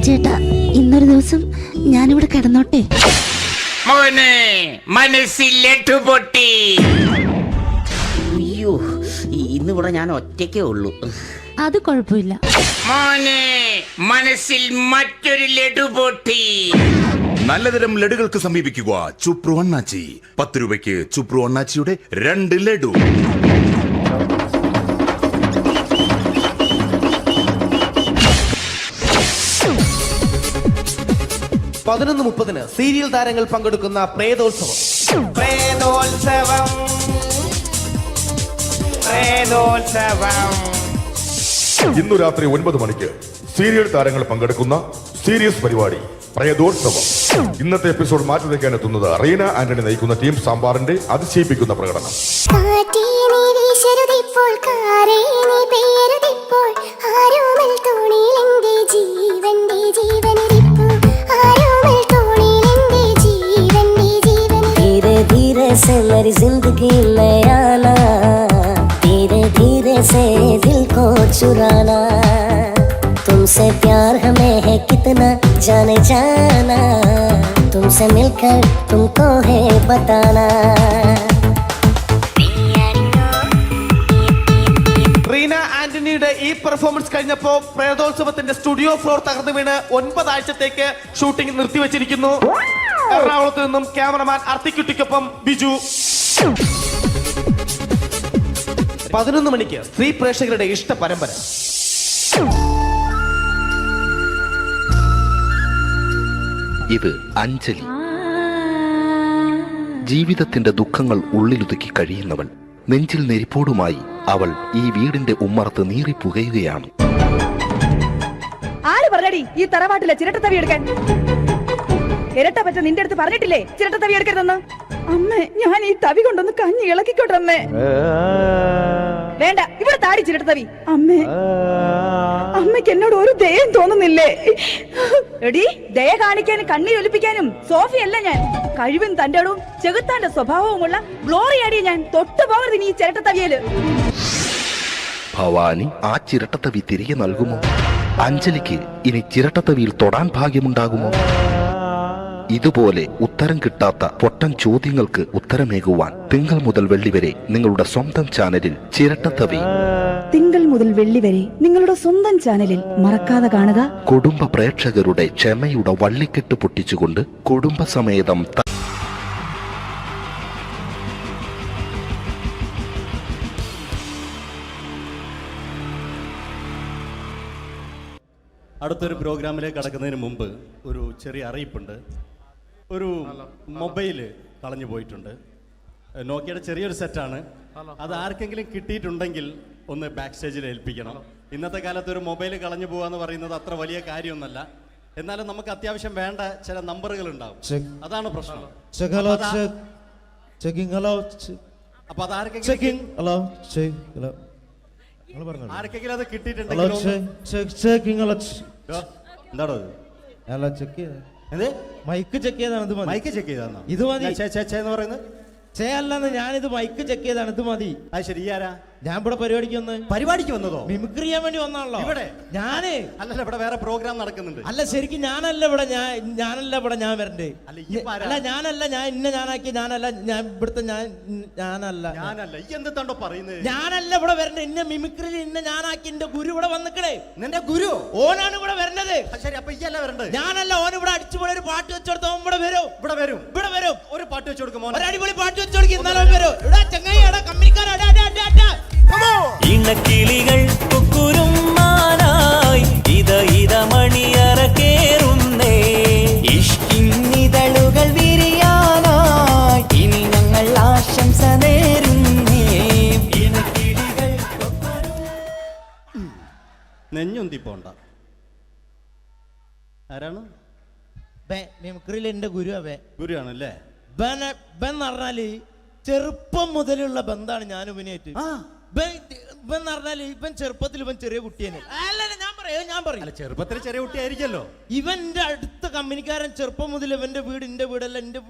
ചേട്ടാ, ഇന്നൊരു ദിവസം ഞാനിവിടെ കിടന്നോട്ടെ. മനസ്സിലെട്ടു പൊട്ടി. അയ്യോ, ഇന്നിവിടെ ഞാൻ ഒറ്റയ്ക്കേ ഉള്ളൂ. അത് കുഴപ്പമില്ല. മോനെ, മനസ്സിൽ മറ്റൊരു ലഡു പൊട്ടി. നല്ലതരം ലഡുകൾക്ക് സമീപിക്കുക ചുപ്രു അണ്ണാച്ചി. 10 രൂപയ്ക്ക് ചുപ്രു അണ്ണാച്ചിയുടെ 2 ലഡു. (11:30) സീരിയൽ താരങ്ങൾ പങ്കെടുക്കുന്ന പ്രേതോത്സവം. ഇന്നു രാത്രി 9 മണിക്ക് സീരിയൽ താരങ്ങൾ പങ്കെടുക്കുന്ന സീരിയസ് പരിപാടി പ്രേതോത്സവം. ഇന്നത്തെ എപ്പിസോഡ് മാറ്റി വയ്ക്കാൻ എത്തുന്നത് റീന ആന്റണി നയിക്കുന്ന ടീം സാമ്പാറിന്റെ അതിശയിപ്പിക്കുന്ന പ്രകടനം. जिंदगी में आना, धीरे धीरे से दिल को चुराना, तुमसे प्यार हमें है कितना जाने जाना, तुमसे मिलकर तुमको है बताना. റീന ആന്റണിയുടെ ഈ പെർഫോമൻസ് കഴിഞ്ഞപ്പോ പ്രേതോത്സവത്തിന്റെ സ്റ്റുഡിയോ ഫ്ലോർ തകർന്നു വീണ് 9 ആഴ്ചത്തേക്ക് ഷൂട്ടിംഗ് നിർത്തിവെച്ചിരിക്കുന്നു. എറണാകുളത്ത് നിന്നും ക്യാമറമാൻ അർത്തിക്കുട്ടിക്കൊപ്പം ബിജു. 11 മണിക്ക് സ്ത്രീ പ്രേക്ഷകരുടെ ഇഷ്ട പരമ്പര. ഇത് അഞ്ജലി. ജീവിതത്തിന്റെ ദുഃഖങ്ങൾ ഉള്ളിലൊതുക്കി കഴിയുന്നവൾ. നെഞ്ചിൽ നെരിപ്പോടുമായി അവൾ ഈ വീടിന്റെ ഉമ്മറത്ത് നീറി പുകയുകയാണ്. ആര് പറഞ്ഞടി ഈ തറവാട്ടിലെ ചിരട്ടത്തവി എടുക്കാൻ? ഇരട്ട പറ്റ നിന്റെ അടുത്ത് പറഞ്ഞിട്ടില്ലേ ചിരട്ടത്തവി എടുക്കരുതെന്ന്? അമ്മേ, ഞാൻ ഈ തവി കൊണ്ടൊന്ന് കഞ്ഞി ഇളക്കിക്കോട്ടെ അമ്മേ. വേണ്ട, ഇവിടെ താടി ചിരട്ടത്തവി. അമ്മേ, അമ്മയ്ക്ക് എന്നോട് ഒരു ദയം തോന്നുന്നില്ലേ? എടി, ദയ കാണിക്കാനും കണ്ണീരൊലിപ്പിക്കാനും സോഫിയല്ല ഞാൻ. കഴിവും തന്റെ ഇടവും ചെകുത്താന്റെ സ്വഭാവവുമുള്ള ഗ്ലോറിയാടി ഞാൻ. തൊട്ടുപോകരുത് നീ ചിരട്ടത്തവിയല്. ഭവാനി ആ ചിരട്ടത്തവി തിരികെ നൽകുമോ? അഞ്ജലിക്ക് ഇനി ചിരട്ടത്തവിയിൽ തൊടാൻ ഭാഗ്യമുണ്ടാകുമോ? ഇതുപോലെ ഉത്തരം കിട്ടാത്ത പൊട്ടൻ ചോദ്യങ്ങൾക്ക് ഉത്തരമേകുവാൻ തിങ്കൾ മുതൽ വെള്ളി വരെ നിങ്ങളുടെ സ്വന്തം ചാനലിൽ ചിരട്ടത്തവി. തിങ്കൾ മുതൽ വെള്ളി വരെ നിങ്ങളുടെ സ്വന്തം ചാനലിൽ മറക്കാതെ കാണുക. കുടുംബ പ്രേക്ഷകരുടെ ക്ഷമയുടെ വള്ളിക്കെട്ട് പൊട്ടിച്ചുകൊണ്ട് കുടുംബസമേതം അടുത്തൊരു പ്രോഗ്രാമിലേക്ക് കടക്കുന്നതിന് മുമ്പ് ഒരു ചെറിയ അറിയിപ്പുണ്ട്. ഒരു മൊബൈല് കളഞ്ഞു പോയിട്ടുണ്ട്. നോക്കിയുടെ ചെറിയൊരു സെറ്റാണ്. അത് ആർക്കെങ്കിലും കിട്ടിയിട്ടുണ്ടെങ്കിൽ ഒന്ന് ബാക്ക് സ്റ്റേജിൽ ഏൽപ്പിക്കണം. ഇന്നത്തെ കാലത്ത് ഒരു മൊബൈൽ കളഞ്ഞു പോകാന്ന് പറയുന്നത് അത്ര വലിയ കാര്യമൊന്നുമല്ല. എന്നാലും നമുക്ക് അത്യാവശ്യം വേണ്ട ചില നമ്പറുകൾ ഉണ്ടാവും. അതാണ് പ്രശ്നം. അപ്പൊ അത് ആർക്കെങ്കിലും അത് കിട്ടിയിട്ടുണ്ടെങ്കിൽ എന്താണോ മൈക്ക് ചെക്ക് ചെയ്താണ്. മൈക്ക് ചെക്ക് ചെയ്താണോ? ഇത് മതി. എന്ന് പറയുന്നത് അല്ലെന്ന് ഞാനിത് മൈക്ക് ചെക്ക് ചെയ്താണ്. ഇത് മതി. അത് ശരി. ആരാ? ഞാൻ ഇവിടെ പരിപാടിക്ക് വന്നതോ? മിമിക്രി ചെയ്യാൻ വേണ്ടി വന്നാണല്ലോ ഇവിടെ. ഞാന് അല്ലല്ല, ഇവിടെ വേറെ പ്രോഗ്രാം നടക്കുന്നുണ്ട്. അല്ല, ശരിക്കും ഞാനല്ല ഇവിടെ. ഞാൻ വരണ്ടേ? അല്ല, ഞാനാക്കി ഞാനല്ല. ഞാൻ ഇവിടുത്തെ ഞാനല്ല. ഞാനല്ല ഇവിടെ വരണ്ടേ. ഇന്ന മിമിക്രി ഞാനാക്കി എന്റെ ഗുരു ഇവിടെ വന്നിക്കണേ. നിന്റെ ഗുരു ഓനാണ് ഇവിടെ വരണത്. ശരി, അപ്പൊ ഇയല്ല വരണ്ടേ? ഞാനല്ല. ഓൻ ഇവിടെ അടിച്ചുപൊളി ഒരു പാട്ട് വെച്ചെടുത്ത ഇവിടെ വരും. ഒരു പാട്ട് വെച്ചു കൊടുക്കും. ഒരു അടിപൊളി പാട്ട് വെച്ചു കൊടുക്കും. എന്നാലും വരും. ഇവിടെ ചങ്ങായി കമ്പനിക്കാരാ. ഇണക്കിളികൾ കുക്കുരുമാനായി ഇത മണിയറ കേറുന്നേ. ഇഷ്കിന്നിതളുകൾ വിരിയാനായി ഇനി ഞങ്ങൾ ആശംസ നേരുന്നേ. ഇണക്കിളികൾ നെഞ്ഞുന്തി പോണ്ട. ആരാണ്? മിമിക്രിയിൽ എന്റെ ഗുരുവാണല്ലേ? ബൻ പറഞ്ഞാല് ചെറുപ്പം മുതലുള്ള ബന്ധാണ് ഞാൻ ഇവനായിട്ട്. ഇവൻ പറഞ്ഞാല് ഇവൻ ചെറുപ്പത്തിൽ ഇവൻ ചെറിയ കുട്ടിയാണ്. ഞാൻ പറയും ചെറുപ്പത്തിൽ ചെറിയ കുട്ടിയായിരിക്കല്ലോ. ഇവന്റെ അടുത്ത കമ്പനിക്കാരൻ ചെറുപ്പം മുതൽ ഇവന്റെ വീട് എന്റെ വീടല്ല, എന്റെ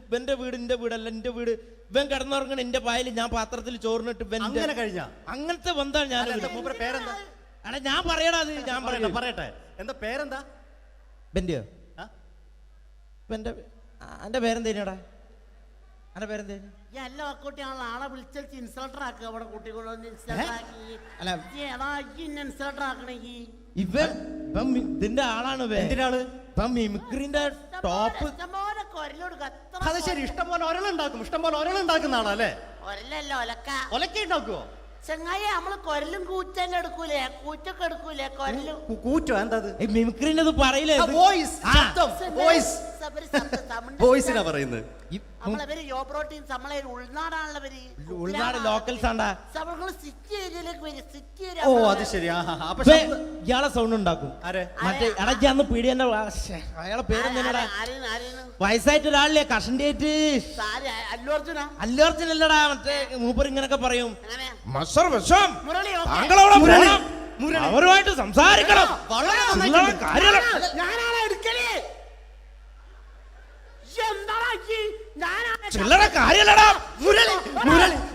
വീട് ഇവൻ കിടന്നുറങ്ങണ എന്റെ പായൽ ഞാൻ പാത്രത്തിൽ ചോറിനിട്ട് അങ്ങനത്തെ ബന്ധാണ് ഞാൻ. എടാ ഞാൻ പറയടാ. അത് ഞാൻ പറയട്ടെ. എന്താ പേരെന്താ? ബെന്റെയോ? എന്റെ പേരെന്തേനാടാ? എന്റെ പേരെന്തേന്? എല്ലാ കുട്ടിയാണല്ലോ ആളെ വിളിച്ചാൽ ഇൻസൾട്ടർ ആക്കുക. അവിടെ കുട്ടികളൊന്ന് ഇൻസൾട്ടർ ആക്കണെങ്കിൽ ഇതിന്റെ ആളാണ്. മിമിക്രിന്റെ ടോപ്പ്. അത് ശരി. ഇഷ്ടംപോലെ ഒരളുണ്ടാക്കുന്ന ആളല്ലേ? ഒരലല്ലോ ഒലക്ക ഉണ്ടാക്കുവോ? ചെങ്ങായി നമ്മള് കൊരലും കൂറ്റെല്ലാം എടുക്കൂലേ? കൂറ്റൊക്കെ എടുക്കൂലേ? കൊരലും കൂറ്റോ? എന്താ മിമിക്രിന്റെ പറയില്ലേ? വോയിസിനാ പറയുന്നത്. നമ്മളെ യോപ്രോട്ടീൻ നമ്മളെ ഉൾനാടാണല്ലോ. ഉൾനാട് ലോക്കൽസ് ആണ്ടാ. സിറ്റി ഏരിയയിലേക്ക് വരും. City area. ഓ അത് ശരി. ഇയാളെ സൗണ്ട് ഉണ്ടാക്കും. മറ്റേ ഇടയ്ക്ക് പീഡിയന്റെ അയാളെ പേരെന്താ? വയസ്സായിട്ട് ഒരാളില്ലേ? കഷണ്ടിയായിട്ട്. അല്ലു അർജുൻ അല്ലടാ. മറ്റേ മൂപ്പർ ഇങ്ങനൊക്കെ പറയും. അവരുമായിട്ട് സംസാരിക്കണം. ചില്ലറ കാര്യല്ലടാ.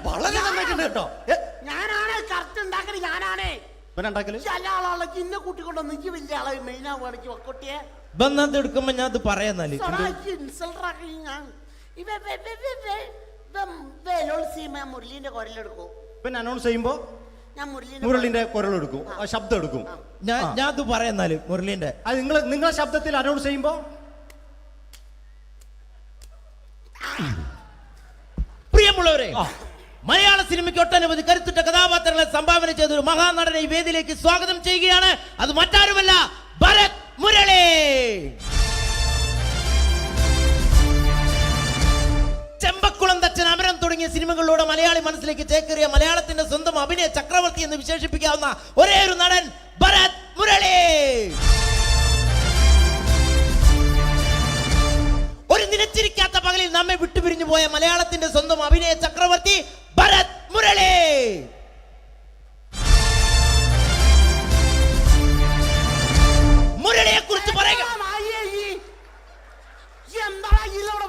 വളരെ നന്നായിട്ടുണ്ട് കേട്ടോ. ഞാനാണ് കറക്റ്റ് ഉണ്ടാക്കല്. ഞാനാണ് ഇന്ന കൂട്ടിക്കൊണ്ടോ നീ വലിയ ആളെ മെയിൻ ആവുകയാണെങ്കിൽ ഒക്കൊട്ടിയെ ബന്ധം എടുക്കുമ്പോ ഞാൻ അത് പറയാന്നാല് മുരളീന്റെ കുരലെടുക്കും. പിന്നെ അനൗൺസ് ചെയ്യുമ്പോ ഞാൻ മുരളിന്റെ കുരലെടുക്കും, ശബ്ദം എടുക്കും. ഞാൻ അത് പറയാന്നാല് മുരളീന്റെ നിങ്ങളെ ശബ്ദത്തിൽ അനൗൺസ് ചെയ്യുമ്പോ പ്രിയമുള്ളവരെ, മലയാള സിനിമയ്ക്ക് ഒട്ടനവധി കരുത്തുറ്റ കഥാപാത്രങ്ങളെ സംഭാവന ചെയ്ത ഒരു മഹാനടനെ ഈ വേദിയിലേക്ക് സ്വാഗതം ചെയ്യുകയാണ്. അത് മറ്റാരുമല്ല, ഭരത് മുരളി. ചെമ്പക്കുളം തച്ചൻ, അമരം തുടങ്ങിയ സിനിമകളിലൂടെ മലയാളി മനസ്സിലേക്ക് ചേക്കേറിയ മലയാളത്തിന്റെ സ്വന്തം അഭിനയ ചക്രവർത്തി എന്ന് വിശേഷിപ്പിക്കാവുന്ന ഒരേ ഒരു നടൻ ഭരത് മുരളി. ഒരു നിലച്ചിരിക്കാത്ത പകലിൽ നമ്മെ വിട്ടുപിരിഞ്ഞു പോയ മലയാളത്തിന്റെ സ്വന്തം അഭിനയ ചക്രവർത്തി ഭരത് മുരളി. മുരളിയെ കുറിച്ച് പറയുക.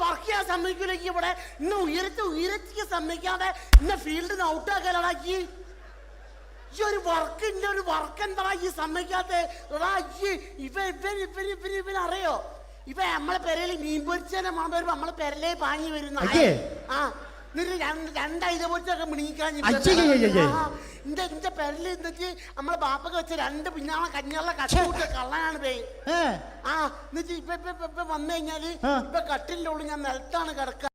വർക്ക് ചെയ്യാൻ സമ്മതിക്കൂലേക്ക് ഇവിടെ ഇന്ന് ഉയരത്തിക്ക് സമ്മതിക്കാതെ ഇന്ന ഫീൽഡിൽ നിന്ന് ഔട്ടാക്കലാക്കി ഈ ഒരു വർക്ക് എന്താ ഈ സമ്മതിക്കാത്ത ഇവനറിയോ? ഇവ നമ്മളെ പെരയിൽ മീൻ പൊരിച്ചതിനെ മാൻ വരുമ്പോ നമ്മളെ പെരലേ പാഞ്ഞു വരുന്ന രണ്ടൈത പൊരിച്ചൊക്കെ മിണിക്കാൻ എന്റെ പെരല് എന്നിട്ട് നമ്മളെ ബാപ്പൊക്കെ വെച്ച രണ്ട് പിന്നാളെ കഞ്ഞാളെ കട്ടുകൂട്ടിയ കള്ളനാണ് പേ. എന്നിട്ട് ഇപ്പൊ വന്നു കഴിഞ്ഞാല് ഇപ്പൊ കട്ടിലിന്റെ ഉള്ളിൽ ഞാൻ നിലത്താണ് കിടക്കുക.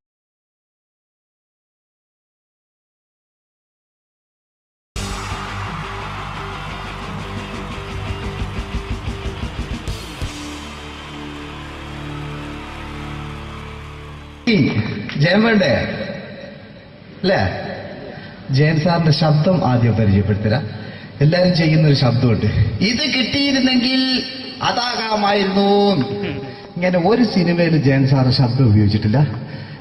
ജയം വേണ്ടേ അല്ലേ? ജയൻ സാറിന്റെ ശബ്ദം ആദ്യം പരിചയപ്പെടുത്തരാ. എല്ലാരും ചെയ്യുന്ന ഒരു ശബ്ദമുണ്ട്, ഇത് കിട്ടിയിരുന്നെങ്കിൽ അതാകാമായിരുന്നു. ഇങ്ങനെ ഒരു സിനിമയിൽ ജയൻ സാറ് ശബ്ദം ഉപയോഗിച്ചിട്ടില്ല.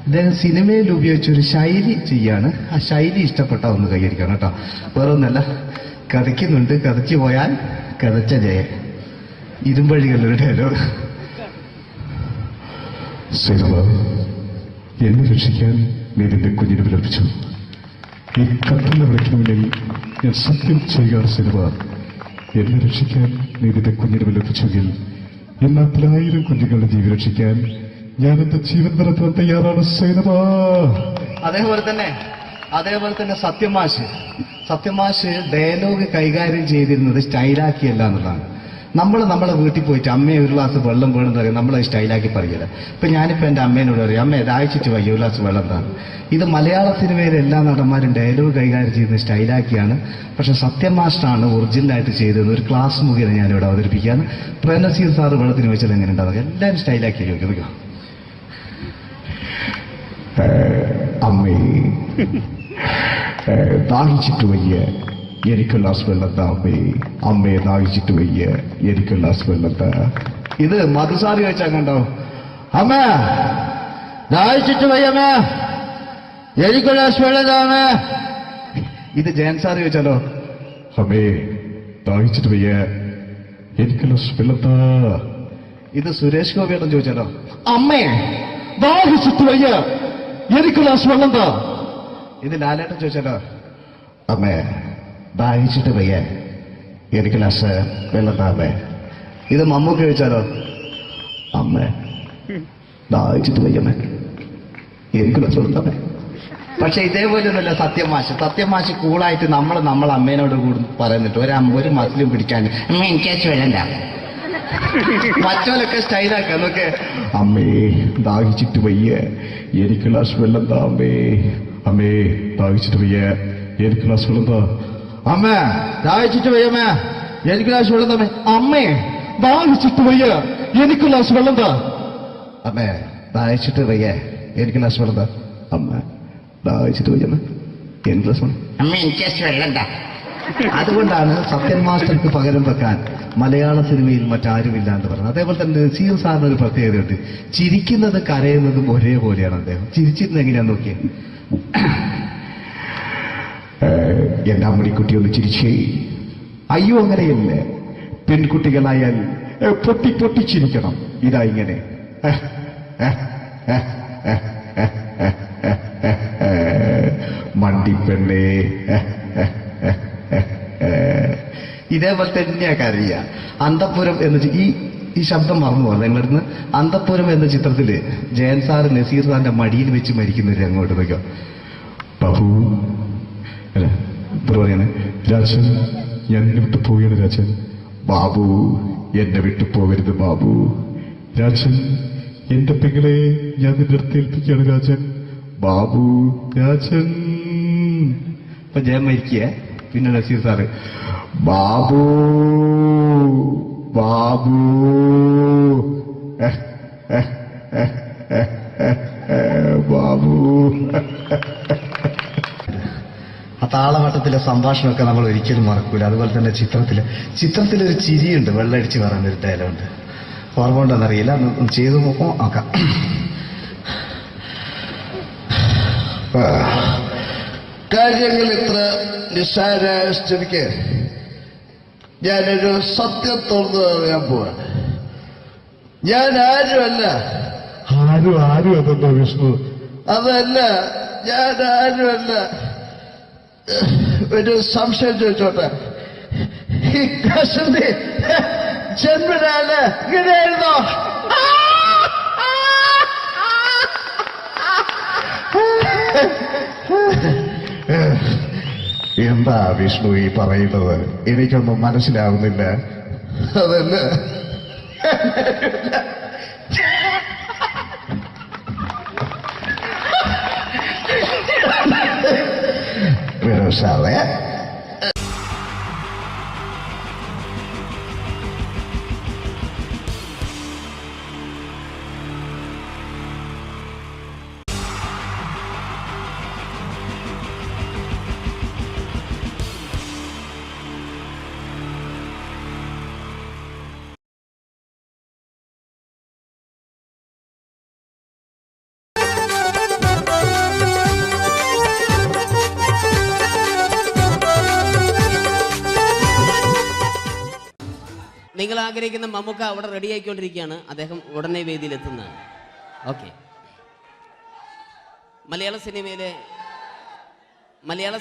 അദ്ദേഹം സിനിമയിൽ ഉപയോഗിച്ച ഒരു ശൈലി ചെയ്യാണ്. ആ ശൈലി ഇഷ്ടപ്പെട്ട ഒന്ന് കൈകരിക്കണം കേട്ടോ. വേറെ ഒന്നല്ല, കഥയ്ക്കുന്നുണ്ട്, കഥച്ചു പോയാൽ കഥച്ച ജയൻ. ഇരുമ്പഴികളുടെ ഡയലോഗ്. സേനവ, എന്നെ രക്ഷിക്കാൻ നീ നിന്റെ കുഞ്ഞിനെ വിലപിച്ചു. ഈ കത്തുന്ന വിളക്കിന് മുന്നിൽ ഞാൻ സത്യം ചെയ്യുകയാണ് സേനവ. എന്നെ രക്ഷിക്കാൻ നീ നിന്റെ കുഞ്ഞിനെ വിലപിച്ചെങ്കിൽ ഈ 40,000 കുഞ്ഞുങ്ങളുടെ ജീവൻ രക്ഷിക്കാൻ ഞാൻ എന്റെ ജീവൻ നടത്താൻ തയ്യാറാണ് സേനവ. അതേപോലെ തന്നെ സത്യമാഷ് ഡയലോഗ് കൈകാര്യം ചെയ്തിരുന്നത് സ്റ്റൈലാക്കിയല്ല എന്നുള്ളതാണ്. നമ്മളെ വീട്ടിൽ പോയിട്ട് അമ്മയെ ഒരു ഗ്ലാസ് വെള്ളം വേണമെന്ന് പറയും, നമ്മളത് സ്റ്റൈലാക്കി പറയില്ല. ഇപ്പൊ ഞാനിപ്പോ എന്റെ അമ്മേനോട് പറയും, അമ്മ ദാഹിച്ചിട്ട് വയ്യ ഒരു ഗ്ലാസ് വെള്ളം എന്താണ്. ഇത് മലയാള സിനിമയിലെ എല്ലാ നടന്മാരും ഡയലോഗ് കൈകാര്യം ചെയ്യുന്നത് സ്റ്റൈലാക്കിയാണ്. പക്ഷെ സത്യമാഷ്ടാണ് ഒറിജിനലായിട്ട് ചെയ്തത്. ഒരു ക്ലാസ് മുഖേന ഞാനിവിടെ അവതരിപ്പിക്കുകയാണ്. പ്രേംനസീർ സാറ് വെള്ളത്തിന് വെച്ചാൽ എങ്ങനെ ഉണ്ടാവുക? എല്ലാവരും സ്റ്റൈലാക്കി ചോദിക്കും. അമ്മേ, ദാഹിച്ചിട്ട് വയ്യ, എനിക്ക് ഗ്ലാസ് വെള്ളം താ അമ്മേ. അമ്മയെ ദാഹിച്ചിട്ട് വയ്യ, എനിക്ക് ഗ്ലാസ് വെള്ളം താ. ഇത് മധുസാറി വെച്ചാൽ കണ്ടോ, അമ്മ ദാഹിച്ചിട്ട് വയ്യമ്മ, എനിക്ക് ഗ്ലാസ് വെള്ളം താ അമ്മ. ഇത് ജയൻ സാറി വെച്ചാലോ, അമ്മേ ദാഹിച്ചിട്ട് വയ്യ, എനിക്ക് ഗ്ലാസ് വെള്ളം താ. ഇത് സുരേഷ് ഗോപിയോടും ചോദിച്ചാലോ, അമ്മേ ദാഹിച്ചിട്ട് വയ്യ, എനിക്ക് ഗ്ലാസ് വെള്ളം താ. ഇത് ലാലേട്ടൻ ചോദിച്ചാലോ, അമ്മേ ദാഹിച്ചിട്ട് വയ്യ, എനിക്ക് ഗ്ലാസ് വെള്ളം താ അമ്മേ. ഇത് മമ്മൂക്ക് ചോദിച്ചാലോ, അമ്മേ ദാഹിച്ചിട്ട് വയ്യമ്മേ, എനിക്ക് ഗ്ലാസ് വെള്ളം താ അമ്മേ. പക്ഷെ ഇതേപോലെ ഒന്നുമല്ല സത്യമാഷ് കൂളായിട്ട് നമ്മളെ അമ്മേനോട് കൂടി പറയുന്നിട്ട് ഒരു മസിലും പിടിക്കാൻ അമ്മ എനിക്ക് വേണ്ട. മറ്റോലൊക്കെ സ്റ്റൈലാക്കാം നോക്കെ. അമ്മേ ദാഹിച്ചിട്ട് വയ്യ, എനിക്ക് ഗ്ലാസ് വെള്ളം താ അമ്മേ. അമ്മേ ദാഹിച്ചിട്ട് വയ്യ, എനിക്ക് ഗ്ലാസ് വെള്ളം താ. അമ്മ ദാഹിച്ചിട്ട് വയ്യമ്മ, എനിക്ക് ഗ്ലാസ് വെള്ളം താ. അമ്മേ ദാഹിച്ചിട്ട് വയ്യ, എനിക്ക് ഗ്ലാസ് വെള്ളം താ. അമ്മേ ദാഹിച്ചിട്ട് വയ്യ, എനിക്ക് ഗ്ലാസ് വെള്ളം താ. അമ്മ ദാഹിച്ചിട്ട് വയ്യമ്മ, എനിക്ക് ഗ്ലാസ് വെള്ളം. അമ്മ എനിക്ക് വെള്ളം താ. അതുകൊണ്ടാണ് സത്യൻ മാസ്റ്റർക്ക് പകരം വെക്കാൻ മലയാള സിനിമയിൽ മറ്റാരുമില്ല എന്ന് പറയുന്നത്. അതേപോലെ തന്നെ നസീർ സാറിന് ഒരു പ്രത്യേകതയുണ്ട്, ചിരിക്കുന്നത് കരയുന്നതും ഒരേപോലെയാണ്. അദ്ദേഹം ചിരിച്ചിരുന്നത് എങ്ങനെയാന്ന് നോക്കിയേ. എന്റെ അമ്മണിക്കുട്ടി ഒന്ന് ചിരിച്ചേ. അയ്യോ അങ്ങനെയല്ല, പെൺകുട്ടികളായാൽ പൊട്ടി പൊട്ടി ചിരിക്കണം. ഇതാ ഇങ്ങനെ മണ്ടിപ്പെണ്ണേ. ഇതേപോലെ തന്നെയാ കരയ. അന്തപ്പുരം എന്ന ഈ ശബ്ദം മറന്നു പോകുന്നത് നിങ്ങളടുന്ന്. അന്തപ്പുരം എന്ന ചിത്രത്തില് ജയൻ സാറ് നസീർ സാറിന്റെ മടിയിൽ വെച്ച് മരിക്കുന്നവര് അങ്ങോട്ട് നോക്കിയോ. ബാബു അല്ല പറയാണ്, രാജൻ ഞാൻ എന്നെ വിട്ടു പോവുകയാണ് രാജൻ. ബാബു എന്നെ വിട്ടു പോകരുത് ബാബു. രാജൻ എന്റെ പെങ്ങളെ ഞാൻ നിന്റെ അടുത്ത് ഏൽപ്പിക്കുകയാണ് രാജൻ. ബാബു രാജൻ. ഇപ്പൊ ജയൻ മരിക്കുക, പിന്നെ നസീർ സാറ് ബാബു ബാബു. ബാബു. ആ താളവട്ടത്തിലെ സംഭാഷണമൊക്കെ നമ്മൾ ഒരിക്കലും മറക്കൂല. അതുപോലെ തന്നെ ചിത്രത്തിലൊരു ചിരിയുണ്ട്, വെള്ളടിച്ച് പറയുന്നൊരു ഡയലോഗുണ്ട്. ഓർമ്മ ഉണ്ടെന്നറിയില്ല, ചെയ്തു നോക്കാം. കാര്യങ്ങൾ ഇത്ര നിസ്സാരമായ സ്ഥിതിക്ക് ഞാനൊരു സത്യം തുറന്നു പറയാൻ പോവാ. ഞാൻ ആരുമല്ല. ആരും അതെന്താ വിഷ്ണു? അതല്ല, ഞാൻ ആരുമല്ല. ഒരു സംശയം ചോദിച്ചോട്ടെ, ഈ കസന്തി ജന്മനാണ് ഇങ്ങനെയായിരുന്നോ? എന്താ വിഷ്ണു ഈ പറയുന്നത്? എനിക്കൊന്നും മനസ്സിലാവുന്നില്ല. അതല്ല, സാറേ നിങ്ങൾ ആഗ്രഹിക്കുന്ന മമ്മൂക്ക അവിടെ റെഡി ആയിക്കൊണ്ടിരിക്കുകയാണ്. അദ്ദേഹം ഉടനെ വേദിയിൽ എത്തുന്നതാണ്. ഓക്കെ. മലയാള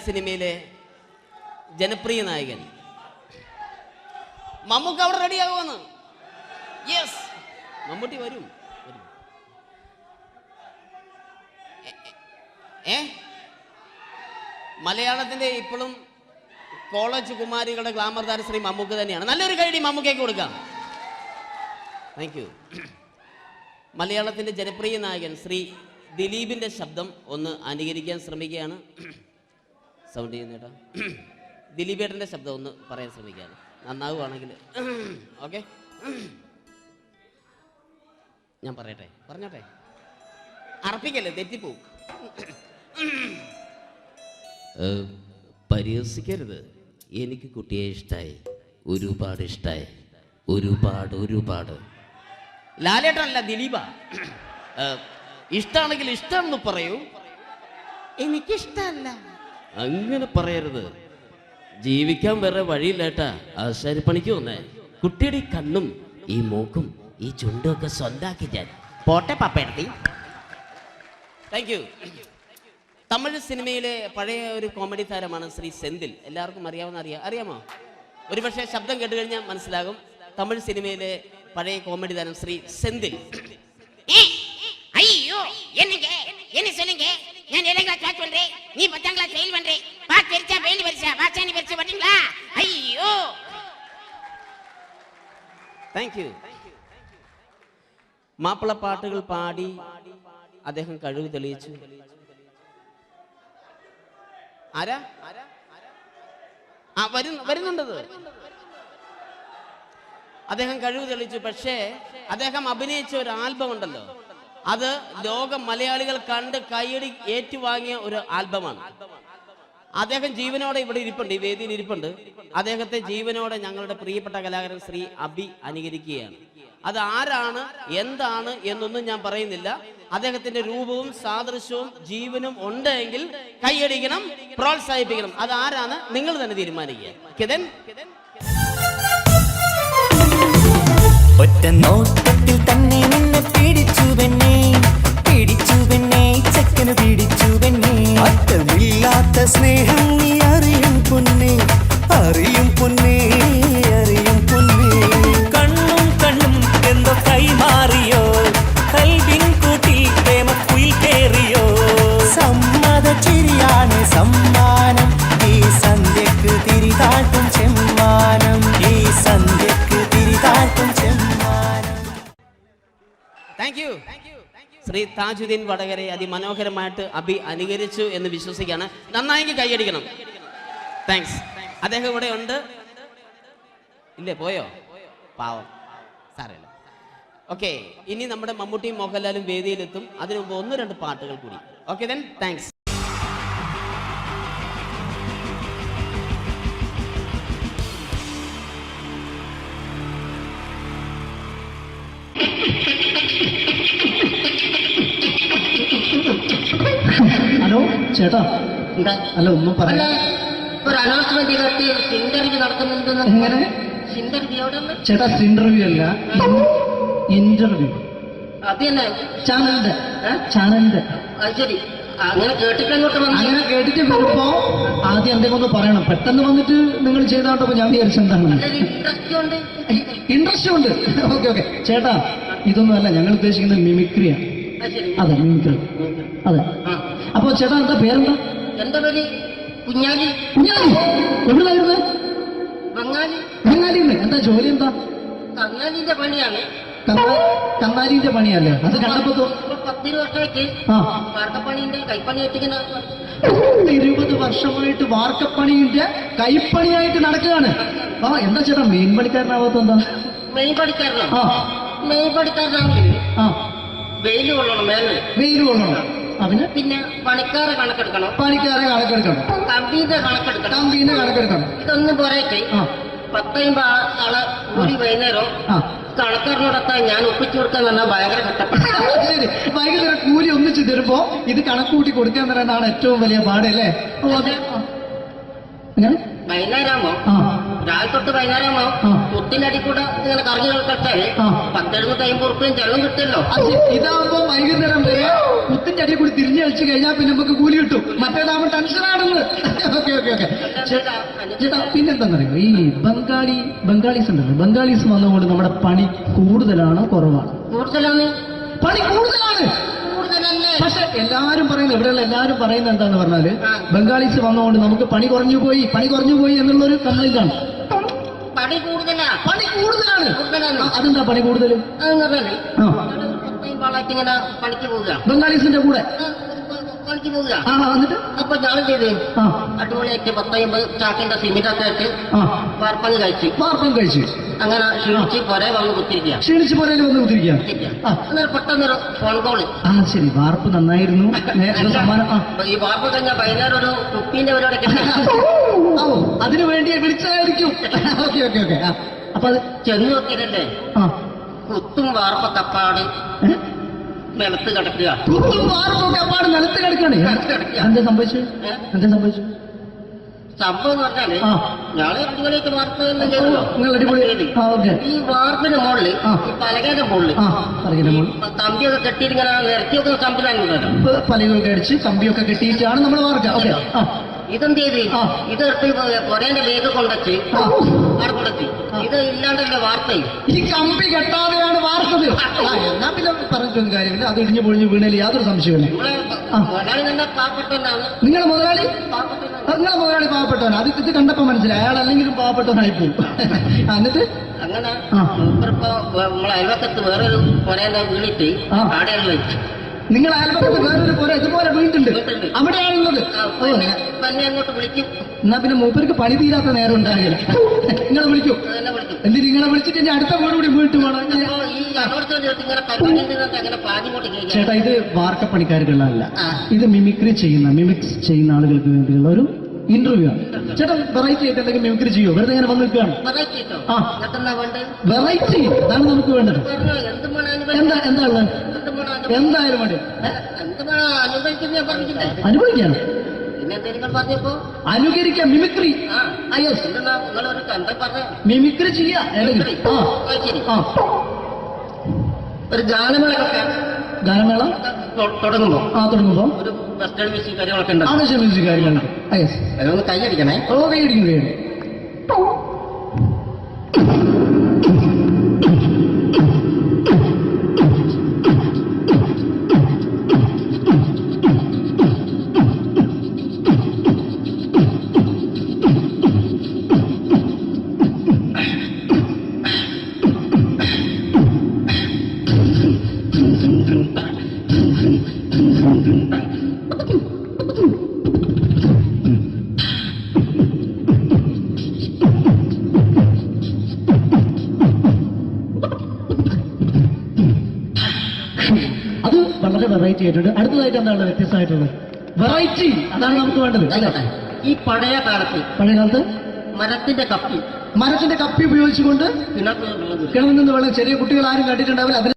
സിനിമയിലെ ജനപ്രിയ നായകൻ മമ്മൂക്ക അവിടെ റെഡിയാകുമെന്ന്. യെസ്, മമ്മൂട്ടി വരും. മലയാളത്തിന്റെ ഇപ്പോഴും കോളേജ് കുമാരികളുടെ ഗ്ലാമർ താരം ശ്രീ മമ്മൂക്ക തന്നെയാണ്. നല്ലൊരു കൈഡി മമ്മൂക്കയ്ക്ക് കൊടുക്കാം. Thank you. മലയാളത്തിന്റെ ജനപ്രിയ നായകൻ ശ്രീ ദിലീപിന്റെ ശബ്ദം ഒന്ന് അനുകരിക്കാൻ ശ്രമിക്കുകയാണ്. സൗണ്ട് ചെയ്യുന്നേട്ടാ. ദിലീപേട്ടന്റെ ശബ്ദം ഒന്ന് പറയാൻ ശ്രമിക്കുകയാണ്. നന്നാവുകയാണെങ്കിൽ ഓക്കെ. ഞാൻ പറഞ്ഞോട്ടെ. അർപ്പിക്കല്ലേ, തെറ്റിപ്പോവും. പരിഹസിക്കരുത്. എനിക്ക് കുട്ടിയെ ഇഷ്ടമായി, ഒരുപാട് ഇഷ്ടമായി, ഒരുപാട്. ലാലേട്ടനല്ല, ദിലീപ. ഇഷ്ടമാണെങ്കിൽ ഇഷ്ടമെന്ന് പറയൂ, എനിക്കിഷ്ടമല്ല അങ്ങനെ പറയരുത്. ജീവിക്കാൻ വേറെ വഴിയില്ലേട്ടാ. ആശാരിപ്പണിക്ക് വന്നേ. കുട്ടിയുടെ ഈ കണ്ണും ഈ മൂക്കും ഈ ചുണ്ടും ഒക്കെ സ്വന്താക്കി ഞാൻ പോട്ടെ പപ്പയെടുത്തി. Thank you. തമിഴ് സിനിമയിലെ പഴയ ഒരു കോമഡി താരമാണ് ശ്രീ സെന്തിൽ. എല്ലാവർക്കും അറിയാമോ? ഒരുപക്ഷെ ശബ്ദം കേട്ട് കഴിഞ്ഞാൽ മനസ്സിലാകും. തമിഴ് സിനിമയിലെ പഴയ കോമഡി താരം ശ്രീ സെന്തിൽ. ஐயோ என்னங்க என்ன சொல்லுங்க நான் 7th கிளாஸ் பாஸ் பண்றேன் நீ 10th கிளாஸ் ஃபெயில் பண்றே பாஸ் தெரிச்சா ஃபெயில் பரிசா பாஸ் நீ பரிசா பண்ணீங்களா ஐயோ താങ്ക് യു. മാപ്പിള പാട്ടുകൾ പാടി അദ്ദേഹം കഴിവ് തെളിയിച്ചു. ആരാ വരുന്നുണ്ടത്. അദ്ദേഹം കഴിവ് തെളിയിച്ചു. പക്ഷേ അദ്ദേഹം അഭിനയിച്ച ഒരു ആൽബം ഉണ്ടല്ലോ, അത് ലോക മലയാളികൾ കണ്ട് കൈയടി ഏറ്റുവാങ്ങിയ ഒരു ആൽബമാണ്. അദ്ദേഹം ജീവനോടെ ഇവിടെ ഇരിപ്പുണ്ട്, ഈ വേദിയിൽ ഇരിപ്പുണ്ട്. അദ്ദേഹത്തെ ജീവനോടെ ഞങ്ങളുടെ പ്രിയപ്പെട്ട കലാകാരൻ ശ്രീ അബി അനുകരിക്കുകയാണ്. അത് ആരാണ് എന്താണ് എന്നൊന്നും ഞാൻ പറയുന്നില്ല. അദ്ദേഹത്തിന്റെ രൂപവും സാദൃശ്യവും ജീവനും ഉണ്ടെങ്കിൽ കൈയടിക്കണം, പ്രോത്സാഹിപ്പിക്കണം. അത് ആരാണ് നിങ്ങൾ തന്നെ തീരുമാനിക്കുക. ഒറ്റ നോട്ടത്തിൽ തന്നെ നിന്നെ പിടിച്ചു പെണ്ണേ ചക്കന് പിടിച്ചു പെണ്ണേ. അറ്റമില്ലാത്ത സ്നേഹം നീ അറിയും പൊന്നേ കണ്ണും എന്തോ കൈമാറിയോ കൽവിൻ കൂട്ടിൽ പ്രേമക്കുയിൽ കേറിയോ. സമ്മത ചിരിയാണ് സമ്മാനം ഈ സന്ധ്യക്ക് തിരിതാട്ടും ചെമ്മാനം താങ്ക് യു. ശ്രീ താജുദ്ദീൻ വടകരെ അതിമനോഹരമായിട്ട് അബി അനുകരിച്ചു എന്ന് വിശ്വസിക്കുകയാണ്. നന്നായെങ്കിൽ കൈയടിക്കണം. താങ്ക്സ്. അദ്ദേഹം ഇവിടെ ഉണ്ട്. ഇല്ലേ, പോയോ? പാവം, സാരമില്ല. ഓക്കെ, ഇനി നമ്മുടെ മമ്മൂട്ടിയും മോഹൻലാലും വേദിയിലെത്തും. അതിനു മുമ്പ് 1-2 പാട്ടുകൾ കൂടി. Okay then, thanks. ഹലോ ചേട്ടാ, അല്ല ഒന്നും പറയാ. ഒരു അനൗൺസ്മെന്റ് ഇന്റർവ്യൂ നടത്തുന്നുണ്ടെന്ന്. എങ്ങനെ ചേട്ടാ? ഇന്റർവ്യൂ അല്ല, ഇന്റർവ്യൂ. അത് തന്നെ ചാനലിന്റെ. ശരി, അങ്ങനെ കേട്ടിട്ട് അങ്ങനെ കേട്ടിട്ട് വരുമ്പോ ആദ്യം എന്തെങ്കിലും ഒന്ന് പറയണം. പെട്ടെന്ന് വന്നിട്ട് നിങ്ങൾ ചെയ്താണ്ടപ്പോ ഞാൻ വിചാരിച്ചു എന്താണ് ഇൻട്രസ്റ്റ് ഉണ്ട്. ഓക്കെ ചേട്ടാ, ഇതൊന്നും അല്ല ഞങ്ങൾ ഉദ്ദേശിക്കുന്നത് മിമിക്രിയാണ്. അതെ, മിമിക്രി. അതെ. അപ്പൊ ചേട്ടാ എന്താ പേരെന്താ? എന്റെ പേര് കുഞ്ഞാലി. എവിടെയായിരുന്നു? ബംഗാളിന്ന്. എന്താ ജോലി? എന്താ? കന്നാലിന്റെ പണിയാണ്. കന്നാലിന്റെ പണിയല്ലേ? അത് കണ്ടപ്പോ 10 വർഷമായിട്ട് വാർക്കപ്പണിന്റെ കൈപ്പണിയായിട്ട് 20 വർഷമായിട്ട് വാർക്കപ്പണിന്റെ കൈപ്പണിയായിട്ട് നടക്കുകയാണ്. എന്താ ചേട്ടാ മെയിൻ പണിക്കാരനാവാത്ത? എന്താ മെയിൻ പണിക്കാരനാണെങ്കിൽ വെയിൽ കൊള്ളണം. വെയിൽ കൊള്ളണം. പിന്നെ പണിക്കാരെ കണക്കെടുക്കണം. കമ്പീന്റെ കണക്കെടുക്കണം. ഇതൊന്നും പോരായിട്ട് 10-50 ആളെ കൂടി വൈകുന്നേരം കണക്കാരനോടൊത്താൻ ഞാൻ ഒപ്പിച്ചു കൊടുക്കാൻ പറഞ്ഞാൽ ഭയങ്കര കഷ്ടപ്പെട്ടു. വൈകുന്നേരം കൂലി ഒന്നിച്ചു തരുമ്പോ ഇത് കണക്കൂട്ടി കൊടുക്കാൻ പറയുന്നതാണ് ഏറ്റവും വലിയ പാടല്ലേ? വൈകുന്നേരമാകുമ്പോ രാവിലെ തൊട്ട് വൈകുന്നേരം കുത്തിന്റെ അടി കൂടെ ഇങ്ങനെ കറങ്ങി കളിച്ചാൽ 10-750 റുപ്യയും ചെള്ളം കിട്ടുമല്ലോ. ഇതാവുമ്പോ വൈകുന്നേരം വരെ കുത്തിന്റെ അടി കൂടി തിരിഞ്ഞു കളിച്ചു കഴിഞ്ഞാൽ പിന്നെ നമുക്ക് കൂലി കിട്ടും. മറ്റേതാവുമ്പോ ടെൻഷനാണെന്ന്. ഓക്കെ ഓക്കെ ഓക്കെ ചേട്ടാ, പിന്നെന്താണെന്നറിയോ, ഈ ബംഗാളീസ് ഉണ്ടല്ലോ, ബംഗാളീസ് വന്നുകൊണ്ട് നമ്മുടെ പണി കൂടുതലാണ് കുറവാണ്? കൂടുതലാണ്. പണി കൂടുതലാണ്. പക്ഷെ എല്ലാരും പറയുന്നത്, ഇവിടെയുള്ള എല്ലാരും പറയുന്നത് എന്താന്ന് പറഞ്ഞാല് ബംഗാളീസ് വന്നുകൊണ്ട് നമുക്ക് പണി കുറഞ്ഞു പോയി എന്നുള്ളൊരു കംപ്ലൈന്റ് ആണ്. പണി കൂടുതലാണ്. അതെന്താ പണി കൂടുതൽ? ഇങ്ങനെ പണിക്ക് പോവുക ബംഗാളീസിന്റെ കൂടെ പണിക്ക് പോവുക. എന്നിട്ട് അപ്പൊ ഞാൻ ചെയ്ത് അടിപൊളിയായിട്ട് 10-50 ചാക്കിന്റെ സിമെന്റ് ഒക്കെ ആയിട്ട് വാർപ്പം കഴിച്ചു. അങ്ങനെ ക്ഷീണിച്ച് പുറേ വന്ന് കുത്തിരിക്കുക. അന്നേരം പെട്ടെന്നൊരു ഫോൺ കോള്. ശരി, വാർപ്പ് നന്നായിരുന്നു. ഈ വാർപ്പ് കഴിഞ്ഞാൽ വൈകുന്നേരം ഒരു കുപ്പീന്റെ പരിപാടി അതിനു വേണ്ടി വിളിച്ചതായിരിക്കും. Okay okay okay. അപ്പൊ അത് ചെന്ന് നോക്കിയതല്ലേ, കുത്തും വാർപ്പൊക്കെ അപ്പാട് നിലത്ത് കിടക്കുക. നിലത്ത് കിടക്കാണ്. എന്താ സംഭവിച്ചു? സംഭവം എന്ന് പറഞ്ഞാല് ഞാള് അടിപൊളിയായിട്ട് വാർപ്പ് ഈ വാർപ്പിന്റെ മുകളിൽ ഈ പലകയുടെ മുകളിൽ കമ്പിയൊക്കെ കെട്ടിയിട്ട് ഇങ്ങനെ നിരത്തി വെക്കുന്ന സംവിധാനം പലകൊക്കെ അടിച്ച് കമ്പിയൊക്കെ കെട്ടിയിട്ടാണ് നമ്മൾ വാർക്കുക. ഇതെന്ത് ചെയ്ത് ഇതെടുത്ത് കൊറേന്റെ ലേക്ക് കൊണ്ടച്ച് അവിടെ കൊണ്ടെത്തി. ഇത് ഇല്ലാണ്ടല്ലേ വാർത്തയും. ഈ കമ്പി കെട്ടാതെയാണ് വാർത്തത്. എന്നാ പിന്നെ പറഞ്ഞിട്ടൊന്നും കാര്യമില്ല. അത് ഇടിഞ്ഞു പൊളിഞ്ഞു വീണേല് യാതൊരു സംശയമില്ല. മുതലാളി തന്നെ പാവപ്പെട്ടവനാണ്. നിങ്ങളെ മുതലാളി പാവപ്പെട്ടവനാണ്. അത് ഇത് കണ്ടപ്പോ മനസ്സിലായി. അയാൾ അല്ലെങ്കിലും പാവപ്പെട്ടവനായിപ്പോയി. എന്നിട്ട് അങ്ങനെ മൂപ്പറിപ്പോ നമ്മളെ അയൽവക്കത്ത് വേറൊരു കൊറേന്റെ വീണിട്ട് ആടെയാണ് വെച്ചു. നിങ്ങൾ അയൽപക്കത്ത് വേറൊരു പോലെ ഇതുപോലെ വീട്ടുണ്ട്, അവിടെയാണുള്ളത്. തന്നെ അങ്ങോട്ട് വിളിക്കും. എന്നാ പിന്നെ മൂപ്പർക്ക് പണി തീരാത്ത നേരം ഉണ്ടാകില്ല. നിങ്ങളെ വിളിക്കും. എന്നിട്ട് നിങ്ങളെ വിളിച്ചിട്ട് എന്റെ അടുത്ത വീട് കൂടി വീട്ടു വേണം. ചേട്ടാ, ഇത് വാർക്കപ്പണിക്കാർക്കുള്ളതല്ല. ഇത് മിമിക്സ് ചെയ്യുന്ന ആളുകൾക്ക് വേണ്ടിയുള്ള ഒരു ഇന്റർവ്യൂ ആണ്. ചേട്ടാ, വെറൈറ്റി ആയിട്ട് എന്തെങ്കിലും മിമിക്രി ചെയ്യോ? വെറുതെ ഇങ്ങനെ വന്ന് നിൽക്കുകയാണ്. വെറൈറ്റി അതാണ് നമുക്ക് വേണ്ടത്. എന്താ ഉള്ളത്? എന്തായാലും വേണ്ടി അനുഭവിക്കാം. അനുകരിക്കാം. മിമിക്രി മിമിക്രി ചെയ്യാ. ഒരു ഗാനമേള തുടങ്ങുമ്പോ ഒരു വെസ്റ്റേൺ മ്യൂസിക് കാര്യങ്ങളൊക്കെ ഉണ്ട്. മ്യൂസിക് കാര്യങ്ങളുണ്ട്. അതൊന്ന് കൈയടിക്കണേ. കൈയടിക്കുന്നു. വെറൈറ്റി ആയിട്ടുണ്ട്. അടുത്തതായിട്ട് എന്താണ് വ്യത്യസ്തമായിട്ടുള്ളത്? വെറൈറ്റി അതാണ് നമുക്ക് വേണ്ടത് അല്ലേ? ഈ പഴയ കാലത്ത് മരത്തിന്റെ കപ്പി ഉപയോഗിച്ചുകൊണ്ട് കിണറിൽ നിന്ന് വെള്ളം ചെറിയ കുട്ടികൾ ആരും കണ്ടിട്ടുണ്ടാവില്ല. അതിന്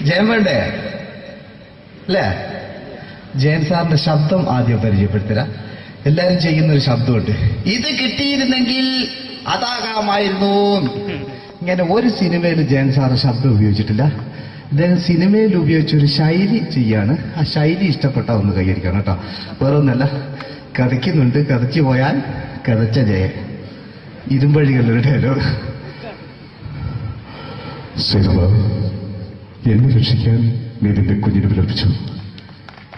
ജയം വേണ്ടേ അല്ലേ? ജയൻ സാറിന്റെ ശബ്ദം ആദ്യം പരിചയപ്പെടുത്തരാം. എല്ലാരും ചെയ്യുന്ന ഒരു ശബ്ദമുണ്ട്. ഇത് കിട്ടിയിരുന്നെങ്കിൽ അതാകാമായിരുന്നു. ഇങ്ങനെ ഒരു സിനിമയിൽ ജയൻ സാറ് ശബ്ദം ഉപയോഗിച്ചിട്ടില്ല. ഇദ്ദേഹം സിനിമയിൽ ഉപയോഗിച്ചൊരു ശൈലി ചെയ്യാണ്. ആ ശൈലി ഇഷ്ടപ്പെട്ട ഒന്ന് കൈകരിക്കണം കേട്ടോ. വേറെ ഒന്നല്ല, കഥയ്ക്കുന്നുണ്ട്. കഥച്ചു പോയാൽ കഥച്ച ജയൻ. ഇരുമ്പഴികളുടെ ഡയലോഗ്. എന്നെ രക്ഷിക്കാൻ നീ നിന്റെ കുഞ്ഞിനെ വിലപിച്ചു.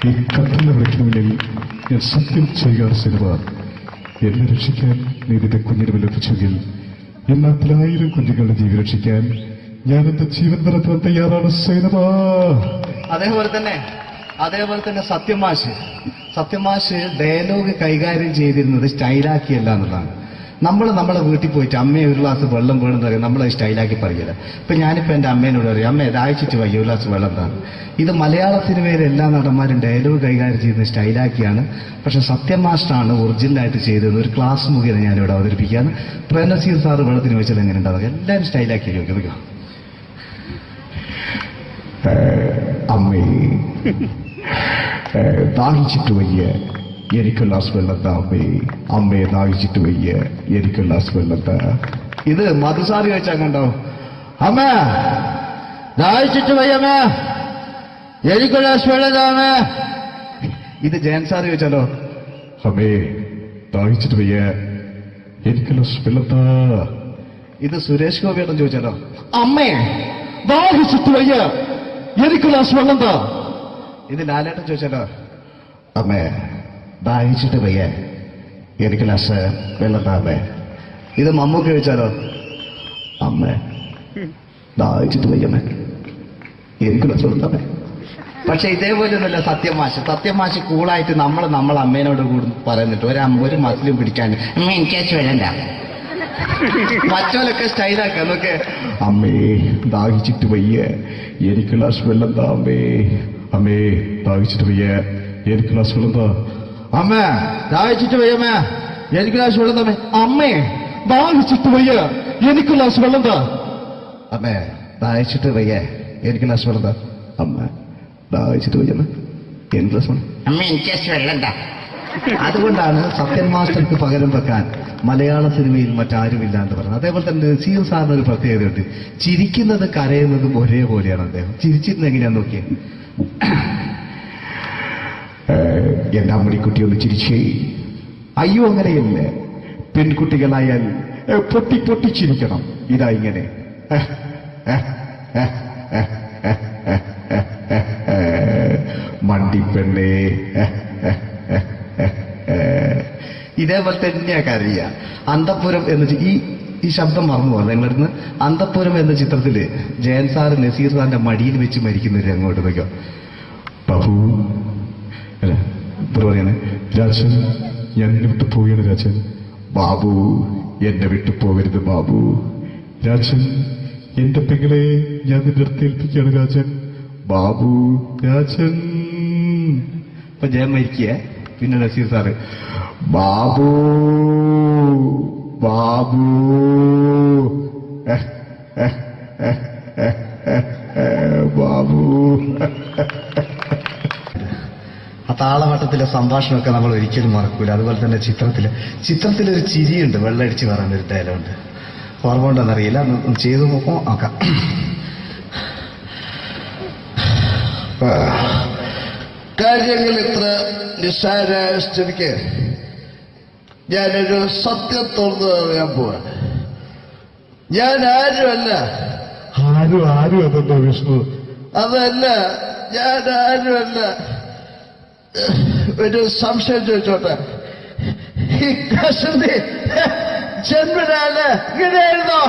ഈ കത്തുന്ന വിളക്കിന് മുന്നിൽ ഞാൻ സത്യം ചെയ്യുകയാണ് സിനിമ. എന്നെ രക്ഷിക്കാൻ നീ നിന്റെ കുഞ്ഞിനെ വിലപിച്ചെങ്കിൽ എന്നാൽ 1000 കുഞ്ഞുങ്ങളുടെ ജീവൻ രക്ഷിക്കാൻ ഞാൻ എന്റെ ജീവൻ നടത്താൻ തയ്യാറാണ് സിനിമ. അതേപോലെ തന്നെ അതേപോലെ തന്നെ സത്യമാഷ് ഡയലോഗ് കൈകാര്യം ചെയ്തിരുന്നത് സ്റ്റൈലാക്കിയല്ല എന്നുള്ളതാണ്. നമ്മളെ വീട്ടിൽ പോയിട്ട് അമ്മയെ ഒരു ഗ്ലാസ് വെള്ളം വേണമെന്ന് പറയും, നമ്മളത് സ്റ്റൈലാക്കി പറയില്ല. ഇപ്പൊ ഞാനിപ്പോ എന്റെ അമ്മേനോട് പറയും, അമ്മ ദാഹിച്ചിട്ട് വയ്യ ഒരു ഗ്ലാസ് വെള്ളം എന്താണ്. ഇത് മലയാള സിനിമയിലെ എല്ലാ നടന്മാരും ഡയലോഗ് കൈകാര്യം ചെയ്യുന്നത് സ്റ്റൈലാക്കിയാണ്. പക്ഷെ സത്യമാഷ്ടാണ് ഒറിജിനലായിട്ട് ചെയ്തത്. ഒരു ക്ലാസ് മുഖേന ഞാനിവിടെ അവതരിപ്പിക്കുകയാണ്. പ്രേംനസീർ സാറ് വെള്ളത്തിന് വെച്ചാൽ എങ്ങനെ ഉണ്ടാവുക? എല്ലാവരും സ്റ്റൈലാക്കി ചോദിക്കുക. അമ്മേ ദാഹിച്ചിട്ട് വയ്യ എനിക്ക് ഗ്ലാസ് വെള്ളം താ അമ്മേ. അമ്മയെ ദാഹിച്ചിട്ട് വയ്യ എനിക്ക് ഗ്ലാസ് വെള്ളം താ. ഇത് മധുസാറി ചോദിച്ചാൽ കണ്ടോ? അമ്മ ദാഹിച്ചിട്ട് വയ്യമ്മ എനിക്ക് ഗ്ലാസ് വെള്ളം താ അമ്മ. ഇത് ജയൻ സാർ ചോദിച്ചാലോ? അമ്മേ ദാഹിച്ചിട്ട് വയ്യ എനിക്ക് ഗ്ലാസ് വെള്ളം താ. ഇത് സുരേഷ് ഗോപിയോടും ചോദിച്ചാലോ? അമ്മേ ദാഹിച്ചിട്ട് വയ്യ എനിക്ക് ഗ്ലാസ് വെള്ളം താ. ഇത് ലാലേട്ടൻ ചോദിച്ചാലോ? അമ്മേ ദാഹിച്ചിട്ട് വയ്യ എനിക്ക് ഗ്ലാസ് വെള്ളം താ അമ്മേ. ഇത് മമ്മൂക്ക് ചോദിച്ചാലോ? അമ്മേ ദാഹിച്ചിട്ട് വയ്യമ്മേ എനിക്ക് ഗ്ലാസ് വെള്ളം താ അമ്മേ. പക്ഷെ ഇതേപോലെ ഒന്നുമല്ല സത്യമാഷ് കൂളായിട്ട് നമ്മളെ അമ്മേനോട് കൂടി പറയുന്നിട്ട് ഒരു മസിലും പിടിക്കാൻ എനിക്ക് വേണ്ട. മറ്റോലൊക്കെ സ്റ്റൈലാക്കാം എന്നൊക്കെ. അമ്മേ ദാഹിച്ചിട്ട് വയ്യ എനിക്ക് ഗ്ലാസ് വെള്ളം താ അമ്മേ. അമ്മേ ദാഹിച്ചിട്ട് വയ്യ എനിക്ക് ഗ്ലാസ് വെള്ളം താ. അമ്മ ദാഹിച്ചിട്ട് വയ്യമ്മ എനിക്ക് ഗ്ലാസ് വെള്ളം താ. അമ്മേ ദാഹിച്ചിട്ട് വയ്യ എനിക്ക് ഗ്ലാസ് വെള്ളം താ. അമ്മേ ദാഹിച്ചിട്ട് വയ്യ എനിക്ക് ഗ്ലാസ് വെള്ളം താ. അമ്മ ദാഹിച്ചിട്ട് വയ്യമ്മ എനിക്ക് ഗ്ലാസ് വെള്ളം. അമ്മ എനിക്ക് വെള്ളം താ. അതുകൊണ്ടാണ് സത്യൻ മാസ്റ്റർക്ക് പകരം വെക്കാൻ മലയാള സിനിമയിൽ മറ്റാരുമില്ല എന്ന് പറയുന്നത്. അതേപോലെ തന്നെ നസീർ സാറിന് ഒരു പ്രത്യേകതയുണ്ട്. ചിരിക്കുന്നത് കരയുന്നതും ഒരേപോലെയാണ് അദ്ദേഹം. ചിരിച്ചിരുന്നത് എങ്ങനെയാന്ന് നോക്കിയേ. എന്റെ അമ്മടിക്കുട്ടി ഒന്ന് ചിരിച്ചേ. അയ്യോ അങ്ങനെയല്ലേ, പെൺകുട്ടികളായാൽ പൊട്ടി ചിരിക്കണം. ഇതാ ഇങ്ങനെ മണ്ടിപ്പെണ്ണേ. ഇതേപോലെ തന്നെയാ കരയ. അന്തപ്പുരം എന്ന് ഈ ശബ്ദം മറന്നു പോകുന്നത് നിങ്ങളടുന്ന്. അന്തപ്പുരം എന്ന ചിത്രത്തില് ജയൻ സാറ് നസീർ സാറിന്റെ മടിയിൽ വെച്ച് മരിക്കുന്നവര് അങ്ങോട്ട് നോക്കോ. ബാബു അല്ല എന്താ പറയണേ? രാജൻ ഞാൻ എന്നെ വിട്ടു പോവുകയാണ് രാജൻ. ബാബു എന്നെ വിട്ടു പോകരുത് ബാബു. രാജൻ എന്റെ പെങ്ങളെ ഞാൻ നിന്റെ അടുത്ത് ഏൽപ്പിക്കുകയാണ് രാജൻ. ബാബു രാജൻ. ഇപ്പൊ ജയൻ മരിക്കുക. പിന്നെ നസീർ സാറ് ബാബു ബാബു ബാബു. ആ താളവട്ടത്തിലെ സംഭാഷണമൊക്കെ നമ്മൾ ഒരിക്കലും മറക്കൂല. അതുപോലെ തന്നെ ചിത്രത്തിലൊരു ചിരിയുണ്ട്, വെള്ളടിച്ച് പറയാൻ ഒരു ഡയലോഗുണ്ട്. ഓർമ്മ ഉണ്ടെന്നറിയില്ല, ചെയ്തു നോക്കാം. കാര്യങ്ങൾ ഇത്ര നിസ്സാരമായ സ്ഥിതിക്ക് ഞാനൊരു സത്യം തുറന്നു പറയാൻ പോവാ. ഞാൻ ആരുമല്ല. ആരും അതല്ല വിഷ്ണു. അതല്ല, ഞാൻ ആരുമല്ല. ഒരു സംശയം ചോദിച്ചോട്ടെ. ഈ കസന്തി ജന്മനാണ് ഇങ്ങനെയായിരുന്നോ?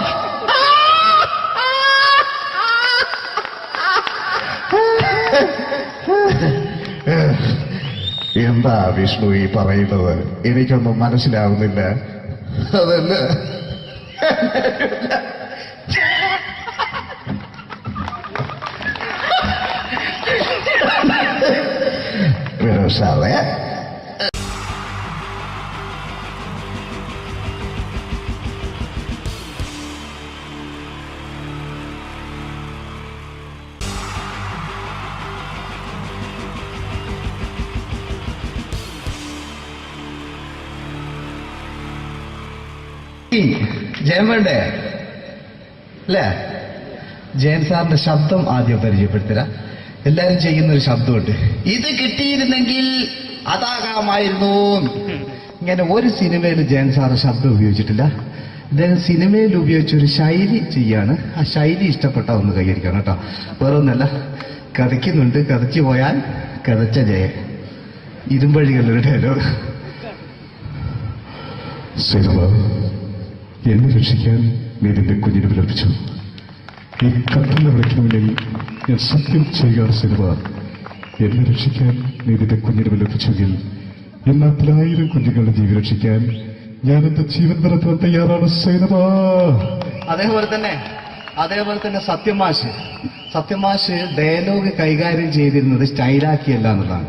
എന്താ വിഷ്ണു ഈ പറയുന്നത്? എനിക്കൊന്നും മനസ്സിലാവുന്നില്ല. അതല്ല, സാറേ ജയൻ വേണ്ടേ അല്ലേ? ജയൻ സാറിന്റെ ശബ്ദം ആദ്യം പരിചയപ്പെടുത്തരാ. എല്ലാരും ചെയ്യുന്ന ഒരു ശബ്ദമുണ്ട്. ഇത് കിട്ടിയിരുന്നെങ്കിൽ അതാകാമായിരുന്നു. ഇങ്ങനെ ഒരു സിനിമയിൽ ജയൻ സാറ് ശബ്ദം ഉപയോഗിച്ചിട്ടില്ല. അദ്ദേഹം സിനിമയിൽ ഉപയോഗിച്ച ഒരു ശൈലി ചെയ്യാണ്. ആ ശൈലി ഇഷ്ടപ്പെട്ട ഒന്ന് കൈകരിക്കണം കേട്ടോ. വേറെ ഒന്നല്ല, കഥയ്ക്കുന്നുണ്ട്. കഥയ്ക്ക് പോയാൽ കഥച്ച ജയൻ. ഇരുമ്പഴികളുടെ ഡയലോഗ്. സിനിമ എന്നെ രക്ഷിക്കാൻ നീ നിന്റെ കുഞ്ഞിനെ വിലപിച്ചു. ഈ കത്തുന്ന വിളക്കിന് മുന്നിൽ ഞാൻ സത്യം ചെയ്യുക സിനിമ എന്നെ രക്ഷിക്കാൻ നീ നിന്റെ കുഞ്ഞിനെ വിലപിച്ചെങ്കിൽ എന്നാത്തിൽ 1000 കുഞ്ഞുങ്ങളുടെ ജീവൻ രക്ഷിക്കാൻ ഞാൻ എന്റെ ജീവൻ നടത്താൻ തയ്യാറാണ് സൈനബാ. അതേപോലെ തന്നെ സത്യമാഷ് ഡയലോഗ് കൈകാര്യം ചെയ്തിരുന്നത് സ്റ്റൈലാക്കിയല്ല എന്നുള്ളതാണ്.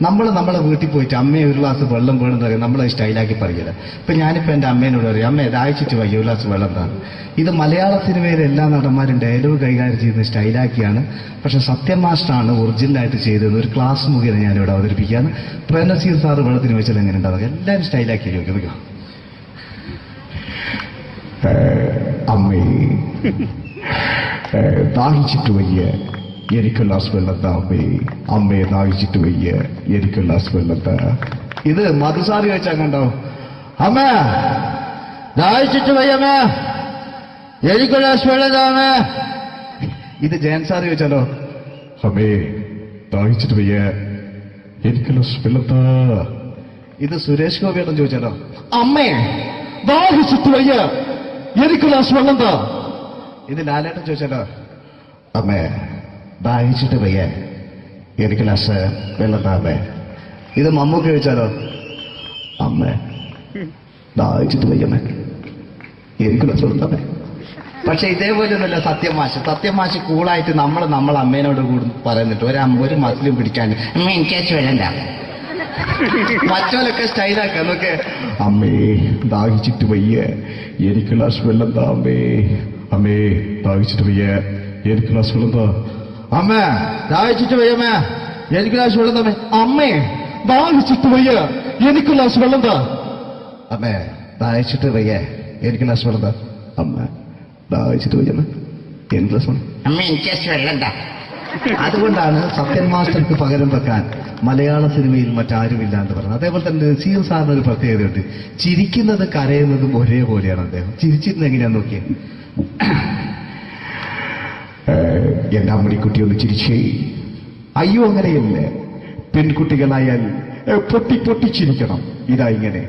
നമ്മളെ വീട്ടിൽ പോയിട്ട് അമ്മയെ ഒരു ഗ്ലാസ് വെള്ളം വേണമെന്ന് പറയും, നമ്മളത് സ്റ്റൈലാക്കി പറയില്ല. ഇപ്പൊ ഞാനിപ്പോ എന്റെ അമ്മേനോട് പറയും, അമ്മ ദാഹിച്ചിട്ട് വയ്യ ഒരു ഗ്ലാസ് വെള്ളം എന്താണ്. ഇത് മലയാള സിനിമയിലെ എല്ലാ നടന്മാരും ഡയലോഗ് കൈകാര്യം ചെയ്യുന്നത് സ്റ്റൈലാക്കിയാണ്. പക്ഷെ സത്യം മാസ്റ്ററാണ് ഒറിജിനലായിട്ട് ചെയ്തത്. ഒരു ക്ലാസ് മുഖേന ഞാനിവിടെ അവതരിപ്പിക്കുകയാണ്. പ്രേംനസീർ സാറ് വെള്ളത്തിന് വെച്ചാൽ എങ്ങനെ ഉണ്ടാവുക, എല്ലാവരും സ്റ്റൈലാക്കി നോക്കുക. അമ്മേ ദാഹിച്ചിട്ട് വയ്യ എനിക്ക് ഗ്ലാസ് വെള്ളം താ അമ്മേ. അമ്മയെ ദാഹിച്ചിട്ട് വയ്യ എനിക്ക് ഗ്ലാസ് വെള്ളം താ. ഇത് മധുസാറി വെച്ചാൽ കണ്ടോ, അമ്മ ദാഹിച്ചിട്ട് വയ്യമ്മേ എനിക്ക് ഗ്ലാസ് വെള്ളം താ അമ്മേ. ഇത് ജയൻ സാറി വെച്ചാലോ, അമ്മേ ദാഹിച്ചിട്ട് വയ്യ എനിക്ക് ഗ്ലാസ് വെള്ളം താ. ഇത് സുരേഷ് ഗോപിയോടും ചോദിച്ചാലോ, അമ്മേ ദാഹിച്ചിട്ട് വയ്യ എനിക്ക് ഗ്ലാസ് വെള്ളം താ. ഇത് ലാലേട്ടൻ ചോദിച്ചാലോ, അമ്മേ ദാഹിച്ചിട്ട് വയ്യ എനിക്ക് ഗ്ലാസ് വെള്ളം താ അമ്മേ. ഇത് മമ്മൂക്ക് ചോദിച്ചാലോ, അമ്മേ ദാഹിച്ചിട്ട് വയ്യമ്മേ എനിക്ക് ഗ്ലാസ് വെള്ളം താ അമ്മേ. പക്ഷെ ഇതേപോലെ ഒന്നുമല്ല സത്യമാഷ് കൂളായിട്ട് നമ്മളെ അമ്മേനോട് കൂടി പറയുന്നിട്ട് ഒരു മസിലും പിടിക്കാൻ അമ്മ എനിക്ക് വേണ്ട. മറ്റോലൊക്കെ സ്റ്റൈലാക്കാം നോക്കെ, അമ്മേ ദാഹിച്ചിട്ട് വയ്യ എനിക്ക് ഗ്ലാസ് വെള്ളം താ അമ്മേ. അമ്മേ ദാഹിച്ചിട്ട് വയ്യ എനിക്ക് ഗ്ലാസ് വെള്ളം താ. അമ്മ ദാഹിച്ചിട്ട് വയ്യമ്മേ എനിക്ക് ഗ്ലാസ് വെള്ളം താ. അമ്മേ ദാഹിച്ചിട്ട് വയ്യ എനിക്ക് ഗ്ലാസ് വെള്ളം താ. അമ്മേ ദാഹിച്ചിട്ട് വയ്യ എനിക്ക് ഗ്ലാസ് വെള്ളം താ. അമ്മ ദാഹിച്ചിട്ട് വയ്യമ്മ എനിക്ക് ഗ്ലാസ് വെള്ളം. അമ്മ എനിക്ക് വെള്ളം താ. അതുകൊണ്ടാണ് സത്യൻ മാസ്റ്റർക്ക് പകരം വെക്കാൻ മലയാള സിനിമയിൽ മറ്റാരുമില്ല എന്ന് പറഞ്ഞത്. അതേപോലെ തന്നെ നസീർ സാറിന് ഒരു പ്രത്യേകതയുണ്ട്, ചിരിക്കുന്നത് കരയുന്നതും ഒരേപോലെയാണ് അദ്ദേഹം. ചിരിച്ചിരുന്നത് എങ്ങനെയാന്ന് നോക്കിയേ. എന്റെ അമ്മടിക്കുട്ടി ഒന്ന് ചിരിച്ചേ. അയ്യോ അങ്ങനെയല്ല, പെൺകുട്ടികളായാൽ പൊട്ടി പൊട്ടിച്ചിരിക്കണം. ഇതാ ഇങ്ങനെ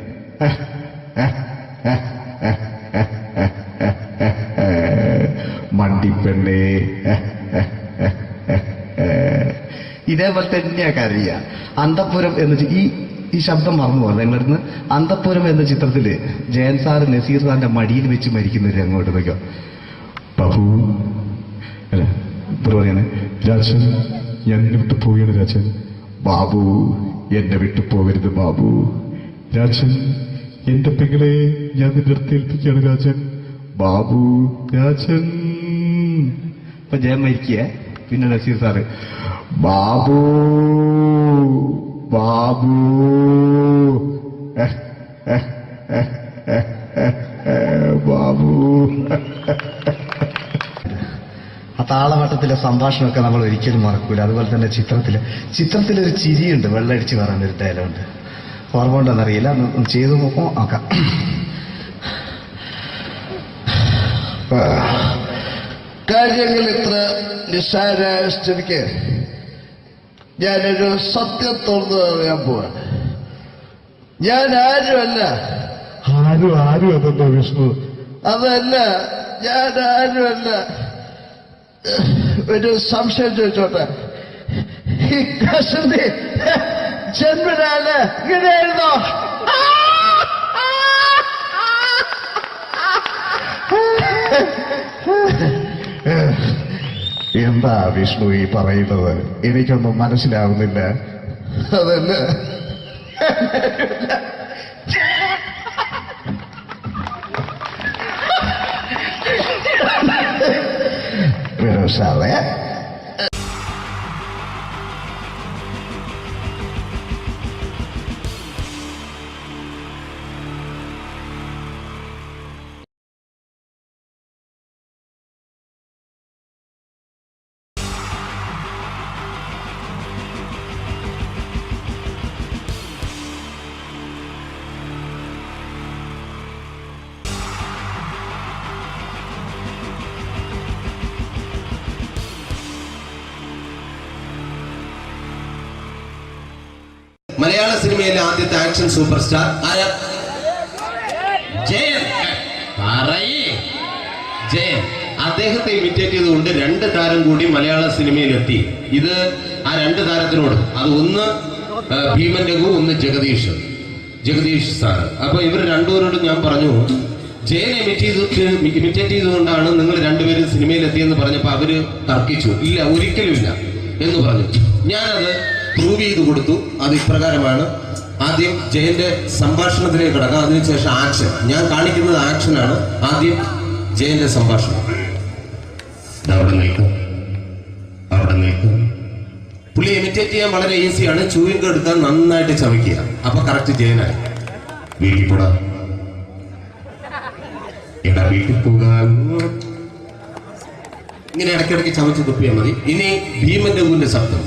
മണ്ടിപ്പെണ്ണേ. ഇതേപോലെ തന്നെയാ കരയ. അന്തപ്പുരം എന്ന ഈ ശബ്ദം മറന്നു പോകുന്നത് നിങ്ങളിരുന്ന്. അന്തപ്പുരം എന്ന ചിത്രത്തില് ജയൻ സാർ നസീർ സാറിന്റെ മടിയിൽ വെച്ച് മരിക്കുന്നവര് അങ്ങോട്ട് നോക്കോ. ബഹു അല്ല പറയാണ്, രാജൻ ഞാൻ എന്നെ വിട്ടു പോവുകയാണ് രാജൻ. ബാബു എന്നെ വിട്ടു പോകരുത് ബാബു. രാജൻ എന്റെ പെങ്ങളെ ഞാൻ നിന്റെ അടുത്ത് ഏൽപ്പിക്കുകയാണ് രാജൻ. ബാബു രാജൻ. ഇപ്പൊ ജയൻ മരിക്കുക, പിന്നെ നസീർ സാറ് ബാബു ബാബു ബാബു. ആ താളവട്ടത്തിലെ സംഭാഷണമൊക്കെ നമ്മൾ ഒരിക്കലും മറക്കൂല. അതുപോലെ തന്നെ ചിത്രത്തിലൊരു ചിരിയുണ്ട്, വെള്ളടിച്ച് പറയുന്നൊരു ഡയലോഗുണ്ട്. ഓർമ്മ ഉണ്ടെന്നറിയില്ല, ഒന്ന് ചെയ്തു നോക്കാം. കാര്യങ്ങൾ ഇത്ര നിസ്സാരമായ സ്ഥിതിക്ക് ഞാനൊരു സത്യം തുറന്നു പറയാൻ പോവാണ്. ഞാൻ ആരുമല്ല. ആരും അതെന്തോ വിഷ്ണു? അതല്ല, ഞാൻ ആരുമല്ല. ഒരു സംശയം ചോദിച്ചോട്ടെ, ഈ കസന്തി ജന്മനാല് ഇങ്ങനെയായിരുന്നോ? എന്താ വിഷ്ണു ഈ പറയുന്നത്? എനിക്കൊന്നും മനസ്സിലാവുന്നില്ല. അതല്ല, സാറേ മലയാള സിനിമയിലെ ആദ്യത്തെ ആക്ഷൻ സൂപ്പർ സ്റ്റാർ ആരാ? ജയൻ. ജയൻ അദ്ദേഹത്തെ ഇമിറ്റേറ്റ് ചെയ്തുകൊണ്ട് 2 താരം കൂടി മലയാള സിനിമയിലെത്തി. ഇത് ആ രണ്ട് താരത്തിനോടും, അത് ഒന്ന് ഭീമൻ രഘു, ഒന്ന് ജഗദീഷ് സാറ്. അപ്പൊ ഇവർ രണ്ടുപേരോടും ഞാൻ പറഞ്ഞു, ജയനെ ഇമിറ്റേറ്റ് ചെയ്തുകൊണ്ടാണ് നിങ്ങൾ രണ്ടുപേരും സിനിമയിൽ എത്തിയെന്ന് പറഞ്ഞപ്പോൾ അവര് തർക്കിച്ചു. ഇല്ല, ഒരിക്കലും ഇല്ല എന്ന് പറഞ്ഞു. ഞാനത് പ്രൂവ് ചെയ്ത് കൊടുത്തു. അത് ഇപ്രകാരമാണ്. ആദ്യം ജയന്റെ സംഭാഷണത്തിലേക്ക് കിടക്കാം, അതിനുശേഷം ആക്ഷൻ. ഞാൻ കാണിക്കുന്നത് ആക്ഷനാണ്. ആദ്യം ജയന്റെ സംഭാഷണം. അവിടെ നിൽക്കും. പുള്ളി ഇമിറ്റേറ്റ് ചെയ്യാൻ വളരെ ഈസിയാണ്. ചൂയിങ് എടുക്കാൻ നന്നായിട്ട് ചവയ്ക്കുക. അപ്പൊ കറക്റ്റ് ജയനായി. വീട്ടിൽ പോടാ, എടാ വീട്ടിൽ പോകാൻ. ഇങ്ങനെ ഇടയ്ക്കിടയ്ക്ക് ചവച്ച് തുപ്പിയാൽ മതി. ഇനി ഭീമൻ രഘുവിന്റെ ശബ്ദം.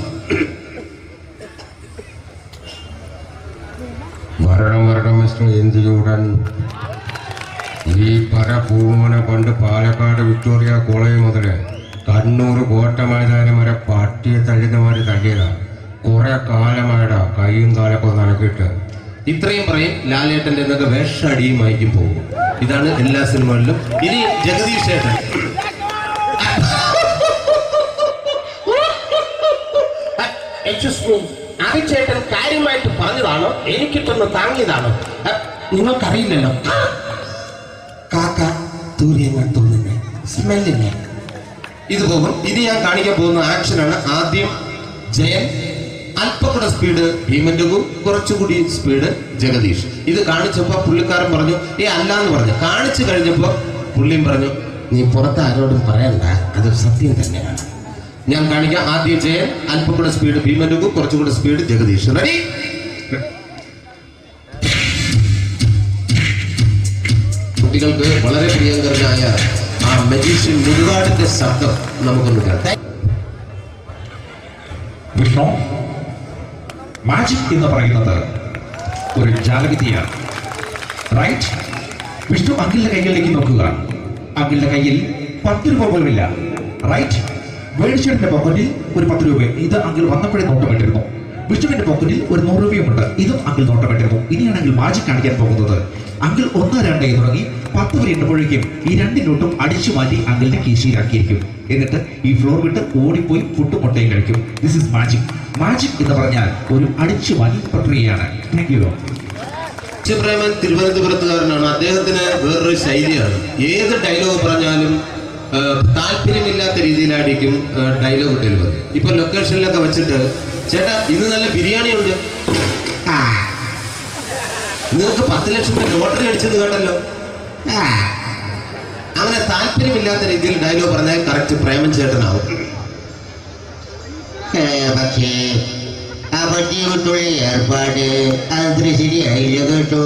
വരണം മിസ്റ്റർ എന്ത് ചൂടൻ. ഈ പൂമനെ പണ്ട് പാലക്കാട് വിക്ടോറിയ കോളേജ് മുതല് കണ്ണൂർ കോട്ട മൈതാനം വരെ പട്ടിയെ തള്ളുന്നമാര് തള്ളിയതാ. കുറെ കാലമായടാ കൈയും കാലൊക്കെ നടക്കിയിട്ട്. ഇത്രയും പറയും. ലാലേട്ടന്റെ എന്നൊക്കെ വേഷടിയുമായിരിക്കും പോകും. ഇതാണ് എല്ലാ സിനിമകളിലും. ഇനി ജഗദീഷ് ചേട്ടൻ. ചേട്ടൻ കാര്യമായിട്ട് പറഞ്ഞതാണോ എനിക്കിട്ടൊന്ന് താങ്ങിയതാണോ? നിങ്ങൾക്കറിയില്ലല്ലോ. കാക്ക തൂരിയങ്ങൾ തോന്നുന്നേ, സ്മെല്ലില്ലേ? ഇത് പോകും. ഇനി ഞാൻ കാണിക്കാൻ പോകുന്ന ആക്ഷനാണ്. ആദ്യം ജയൻ, അല്പം കൂടെ സ്പീഡ് ഭീമൻ രഘു, കുറച്ചുകൂടി സ്പീഡ് ജഗദീഷ്. ഇത് കാണിച്ചപ്പോ പുള്ളിക്കാരൻ പറഞ്ഞു അല്ലാന്ന് പറഞ്ഞു. കാണിച്ചു കഴിഞ്ഞപ്പോ പുള്ളിയും പറഞ്ഞു നീ പുറത്ത് ആരോടും പറയണ്ട, അത് സത്യം തന്നെയാണ്. ഞാൻ കാണിക്കാം. ആദ്യം ജയൻ, അല്പം കൂടെ സ്പീഡ് ഭീമൻ രഘു, കുറച്ചുകൂടെ സ്പീഡ് ജഗദീഷ്. റെഡി? കുട്ടികൾക്ക് വളരെ പ്രിയങ്കരനായ ആ മജീഷ്യൻ മുരുകാടിന്റെ ശബ്ദം നമുക്കൊന്ന് കേൾക്കാം. വിഷ്ണു, മാജിക് എന്ന് പറയുന്നത് ഒരു ജാലവിദ്യയാണ്, റൈറ്റ്? വിഷ്ണു അങ്കിളിന്റെ കൈകളിലേക്ക് നോക്കുക. അങ്കിളിന്റെ കയ്യിൽ 10 രൂപ പോലുമില്ല, റൈറ്റ്? വേണിച്ചേട്ടന്റെ പോക്കറ്റിൽ ഒരു 10 രൂപ. ഇത് അങ്കിൾ വന്നപ്പോഴേ നോട്ടമിട്ടിരുന്നു. വിഷ്ണുവിന്റെ പോക്കറ്റിൽ ഒരു 100 രൂപയുമുണ്ട്. ഇതും അങ്കിൾ നോട്ടമിട്ടിരുന്നു. ഇനിയാണെങ്കിൽ മാജിക് കാണിക്കാൻ പോകുന്നത്. അങ്കിൾ 1, 2 തുടങ്ങി 10 വരെ എണ്ണുമ്പോഴേക്കും ഈ 2 നോട്ടും അടിച്ചു മാറ്റി അങ്കിളിന്റെ കീശയിലാക്കിയിരിക്കും. എന്നിട്ട് ഈ ഫ്ലോർ വിട്ട് ഓടിപ്പോയി പുട്ടും മുട്ടയും കഴിക്കും. This is magic. മാജിക് എന്ന് പറഞ്ഞാൽ ഒരു അടിച്ചു മാറ്റി പ്രക്രിയയാണ്. Thank you. പ്രേമൻ തിരുവനന്തപുരത്തുകാരനാണ്. അദ്ദേഹത്തിന് വേറൊരു ശൈലിയാണ്. ഏത് ഡയലോഗ് പറഞ്ഞാലും താല്പര്യമില്ലാത്ത രീതിയിലായിരിക്കും ഡയലോഗ് ഡെലിവറി. ഇപ്പൊ ലൊക്കേഷനിലൊക്കെ വെച്ചിട്ട് ചേട്ടാ ഇന്ന് നല്ല ബിരിയാണി ഉണ്ട്, നിങ്ങൾക്ക് 10 ലക്ഷം ലോട്ടറി അടിച്ചത് കേട്ടല്ലോ. അങ്ങനെ താല്പര്യമില്ലാത്ത രീതിയിൽ ഡയലോഗ് പറഞ്ഞാൽ കറക്റ്റ് പ്രേമൻ ചേട്ടനാവും. പക്ഷേ ആ പട്ടിയുട്ടുള്ള ഏർപ്പാട് അത്ര ശരിയായില്ല കേട്ടോ.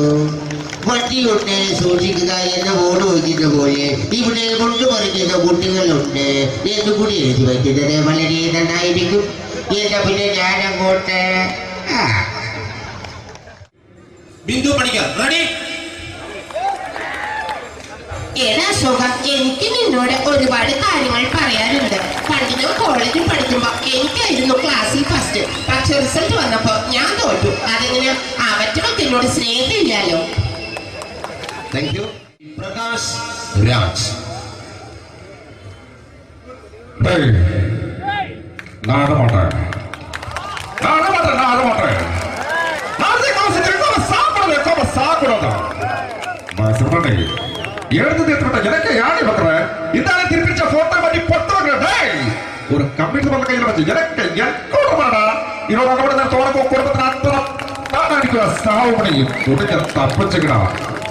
പട്ടിയുണ്ട് സൂക്ഷിക്കുക എന്ന ബോർഡ് വയ്ക്കുന്ന പോലെ ഇവിടെ കൊണ്ടുപറിക്കുന്ന കുട്ടികളുണ്ട് എന്ന് കൂടി എഴുതി വയ്ക്കുന്നത് വളരെ നന്നായിരിക്കും. എന്നാ പിന്നെ ഞാനങ്ങോട്ട് ബിന്ദു പണിക്കർ. റെഡി? എനിക്ക് നിന്നോട് ഒരുപാട് കാര്യങ്ങൾ പറയാനുണ്ട്. പണ്ട് ഞാൻ കോളേജിൽ പഠിക്കുമ്പോ എനിക്കായിരുന്നു ക്ലാസ്സിൽ ഫസ്റ്റ്. പക്ഷെ റിസൾട്ട് വന്നപ്പോ ഞാൻ തോറ്റു. അതെങ്ങനെ അവറ്റ എന്നോട് സ്നേഹമില്ലല്ലോ. Thank you. പ്രകാശ് രാജ്. எனக்கு யானை பண்ற இந்த திருப்பிச்ச போட்டோ பண்ணி பொட்டுவாங்க. ஒரு கம்ப்யூட்டர் பண்ண கையில் வச்சு எனக்கு எக்கோட மாடா இன்னொரு கூட தோறக்கோ குடும்பத்தின் அத்தனை நான் அடிக்கிற சாவு பண்ணி துடிக்க தப்பிச்சுக்கடா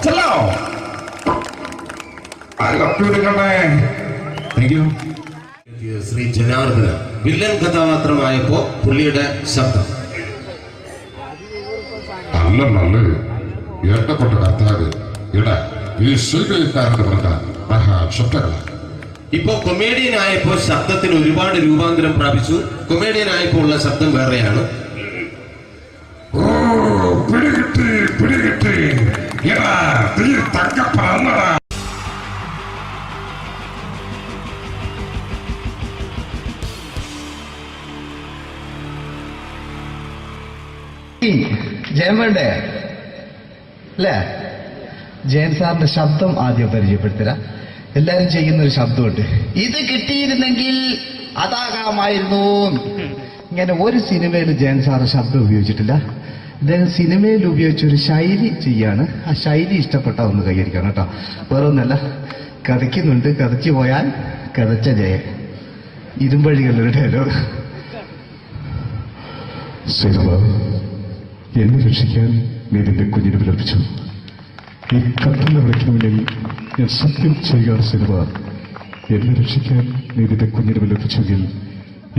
செல்லாம். ശ്രീ ജനാർദ്ദന വില്ലൻ കഥാപാത്രമായപ്പോ പുള്ളിയുടെ ശബ്ദം. നല്ല നല്ല ഏട്ടപ്പെട്ട കർത്താവ് ഇട ഈ സ്വീകരിക്കാരുടെ പ്രധാന മഹാശബ്ദങ്ങൾ. ഇപ്പോ കൊമേഡിയൻ ആയപ്പോ ശബ്ദത്തിന് ഒരുപാട് രൂപാന്തരം പ്രാപിച്ചു. കൊമേഡിയൻ ആയപ്പോ ഉള്ള ശബ്ദം വേറെയാണ്. പിടികിട്ടി തങ്കപ്പറന്നടാ. ജയൻ വേണ്ടേ അല്ലേ? ജയൻ സാറിന്റെ ശബ്ദം ആദ്യം പരിചയപ്പെടുത്തരാ. എല്ലാരും ചെയ്യുന്ന ഒരു ശബ്ദമുണ്ട്. ഇത് കിട്ടിയിരുന്നെങ്കിൽ അതാകാമായിരുന്നു. ഇങ്ങനെ ഒരു സിനിമയിൽ ജയൻ സാറ് ശബ്ദം ഉപയോഗിച്ചിട്ടില്ല. ഇദ്ദേഹം സിനിമയിൽ ഉപയോഗിച്ച ഒരു ശൈലി ചെയ്യാണ്. ആ ശൈലി ഇഷ്ടപ്പെട്ട ഒന്ന് കൈകരിക്കണം കേട്ടോ. വേറെ ഒന്നല്ല, കഥയ്ക്കുന്നുണ്ട്, കഥയ്ക്ക് പോയാൽ കഥച്ച ജയ. ഇരുമ്പഴികളുടെ ഡയലോഗ്. സേനബ, എന്നെ രക്ഷിക്കാൻ നീ നിന്റെ കുഞ്ഞിനെ വിലപിച്ചു. ഈ കത്തുന്ന വിളക്കിന് മുന്നിൽ ഞാൻ സത്യം ചെയ്യുകയാണ് സേനബ. എന്നെ രക്ഷിക്കാൻ നീ നിന്റെ കുഞ്ഞിനെ വിലപിച്ചെങ്കിൽ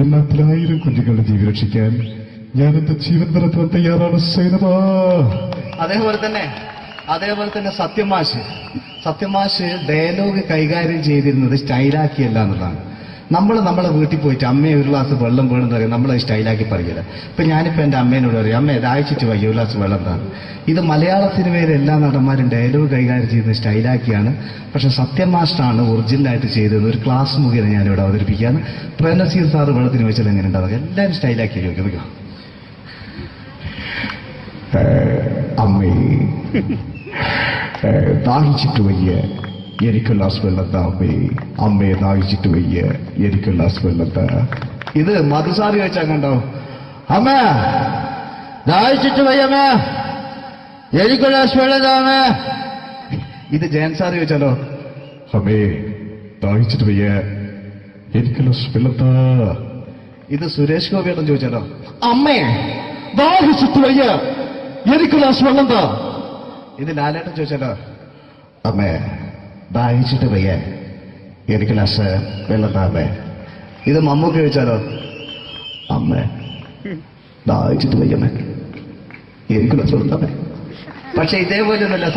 എന്നാൽ 1000 കുഞ്ഞുങ്ങളുടെ ജീവൻ രക്ഷിക്കാൻ ഞാൻ എന്റെ ജീവൻ നടത്താൻ തയ്യാറാണ് സേനബ. അതേപോലെ തന്നെ സത്യമാഷ് ഡയലോഗ് കൈകാര്യം ചെയ്തിരുന്നത് സ്റ്റൈലാക്കിയല്ല എന്നുള്ളതാണ്. നമ്മളെ വീട്ടിൽ പോയിട്ട് അമ്മയെ ഒരു ഗ്ലാസ് വെള്ളം വേണമെന്ന് പറയും, നമ്മളത് സ്റ്റൈലാക്കി പറയില്ല. ഇപ്പൊ ഞാനിപ്പോ എന്റെ അമ്മേനോട് പറയും, അമ്മ ദാഹിച്ചിട്ട് വയ്യ ഒരു ഗ്ലാസ് വെള്ളം എന്താണ്. ഇത് മലയാള സിനിമയിലെ എല്ലാ നടന്മാരും ഡയലോഗ് കൈകാര്യം ചെയ്യുന്നത് സ്റ്റൈലാക്കിയാണ്. പക്ഷെ സത്യം മാസ്റ്ററാണ് ഒറിജിനലായിട്ട് ചെയ്തത്. ഒരു ക്ലാസ് മുഖേന ഞാനിവിടെ അവതരിപ്പിക്കുകയാണ്. പ്രേംനസീർ സാറ് വെള്ളത്തിന് വെച്ചാൽ എങ്ങനെ ഉണ്ടാവുക? എല്ലാവരും സ്റ്റൈലാക്കി ചോദിക്കുക. അമ്മേ, ദാഹിച്ചിട്ട് വയ്യ, എനിക്ക് ഗ്ലാസ് വെള്ളം താ അമ്മേ. അമ്മയെ ദാഹിച്ചിട്ട് വയ്യ, എനിക്ക് ഗ്ലാസ് വെള്ളം താ. ഇത് മധുസാറി ചോദിച്ചാൽ കണ്ടോ? അമ്മ ദാഹിച്ചിട്ട് വയ്യമ്മേ, എനിക്ക് ഗ്ലാസ് വെള്ളം താ അമ്മേ. ഇത് ജയൻ സാറി ചോദിച്ചാലോ? അമ്മേ, ദാഹിച്ചിട്ട് വയ്യ, എനിക്ക് ഗ്ലാസ് വെള്ളം താ. ഇത് സുരേഷ് ഗോപിയോടും ചോദിച്ചാലോ? അമ്മേ, ദാഹിച്ചിട്ട് വയ്യ, എനിക്ക് ഗ്ലാസ് വെള്ളം താ. ഇത് ലാലേട്ടൻ ചോദിച്ചാലോ? അമ്മേ, ദാഹിച്ചിട്ട് വയ്യ, എനിക്ക് ഗ്ലാസ് വെള്ളം താ അമ്മേ. ഇത് മമ്മൂക്ക് ചോദിച്ചാലോ? അമ്മേ, ദാഹിച്ചിട്ട് വയ്യമ്മേ, എനിക്ക് ഗ്ലാസ് വെള്ളം താ അമ്മേ. പക്ഷെ ഇതേപോലെ ഒന്നുമല്ല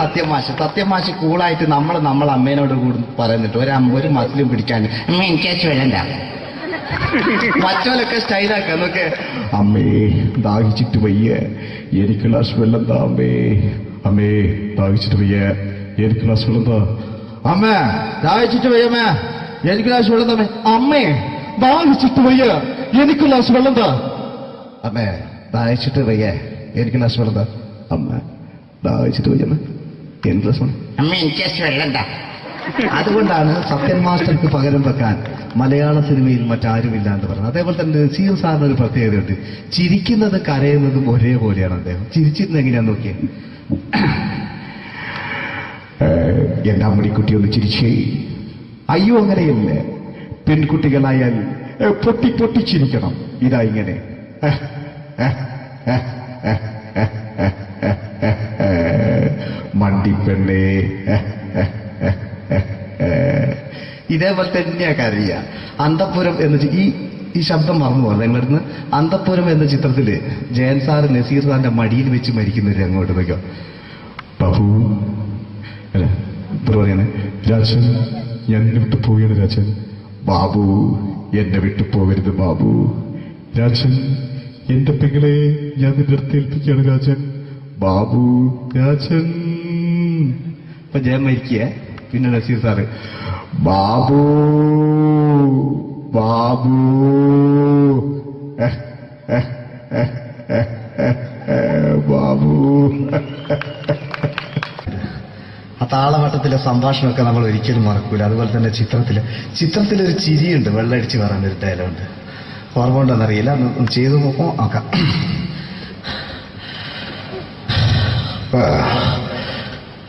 സത്യമാഷ് കൂളായിട്ട് നമ്മളെ അമ്മേനോട് കൂടി പറയുന്നിട്ട് ഒരു മസിലും പിടിക്കാൻ അമ്മ എനിക്ക് വേണ്ട. മറ്റോലൊക്കെ സ്റ്റൈലാക്കാം നോക്കെ. അമ്മേ, ദാഹിച്ചിട്ട് വയ്യ, എനിക്ക് ഗ്ലാസ് വെള്ളം താ അമ്മേ. അമ്മേ, ദാഹിച്ചിട്ട് വയ്യ, എനിക്ക് ഗ്ലാസ് വെള്ളം താ. അമ്മ ദാഹിച്ചിട്ട് വയ്യമ്മേ, എനിക്ക് ഗ്ലാസ് വെള്ളം തമ്മേ. അമ്മേ, ദാഹിച്ചിട്ട് വയ്യ, എനിക്ക് ഗ്ലാസ് വെള്ളം താ. അമ്മേ ദാഹിച്ചിട്ട് വയ്യ, എനിക്ക് ഗ്ലാസ് വെള്ളം താ. അമ്മ, ദാഹിച്ചിട്ട് വയ്യമ്മേ, എനിക്ക് ഗ്ലാസ് വെള്ളം. അമ്മ എനിക്ക് വെള്ളം താ. അതുകൊണ്ടാണ് സത്യൻ മാസ്റ്റർക്ക് പകരം വെക്കാൻ മലയാള സിനിമയിൽ മറ്റാരുമില്ല എന്ന് പറയുന്നത്. അതേപോലെ തന്നെ നസീർ സാറിന് ഒരു പ്രത്യേകതയുണ്ട്. ചിരിക്കുന്നത് കരയുന്നതും ഒരേപോലെയാണ് അദ്ദേഹം. ചിരിച്ചിരുന്നത് എങ്ങനെയാന്ന് നോക്കിയേ. എന്റെ അമ്മടിക്കുട്ടി ഒന്ന് ചിരിച്ചേ. അയ്യോ അങ്ങനെയല്ല, പെൺകുട്ടികളായാൽ പൊട്ടി പൊട്ടിച്ചിരിക്കണം. ഇതാ ഇങ്ങനെ മണ്ടിപ്പെണ്ണേ. ഇതേപോലെ തന്നെയാ കരയ. അന്തപ്പുരം എന്ന ഈ ശബ്ദം മറന്നു പോകുന്നത് നിങ്ങളിരുന്ന്. അന്തപ്പുരം എന്ന ചിത്രത്തില് ജയൻ സാർ നസീർ സാറിന്റെ മടിയിൽ വെച്ച് മരിക്കുന്നവര് അങ്ങോട്ട് വയ്ക്കോ. ബാബു അല്ല എന്താ പറയണേ? രാജൻ, ഞാൻ എന്നെ വിട്ടു പോവുകയാണ് രാജൻ. ബാബു, എന്നെ വിട്ടു പോകരുത് ബാബു. രാജൻ, എന്റെ പെങ്ങളെ ഞാൻ നിന്റെ അടുത്ത് ഏൽപ്പിക്കുകയാണ് രാജൻ. ബാബു, രാജൻ. ഇപ്പൊ ജയൻ മരിക്കുക. പിന്നെ നസീർ സാറ് ബാബു, ബാബു. ബാബു. ആ താളവട്ടത്തിലെ സംഭാഷണമൊക്കെ നമ്മൾ ഒരിക്കലും മറക്കൂല. അതുപോലെ തന്നെ ചിത്രത്തിലൊരു ചിരിയുണ്ട്, വെള്ളടിച്ച് പറയുന്നൊരു ഡയലോഗുണ്ട്. ഓർമ്മ ഉണ്ടെന്നറിയില്ല, ചെയ്തു നോക്കാം.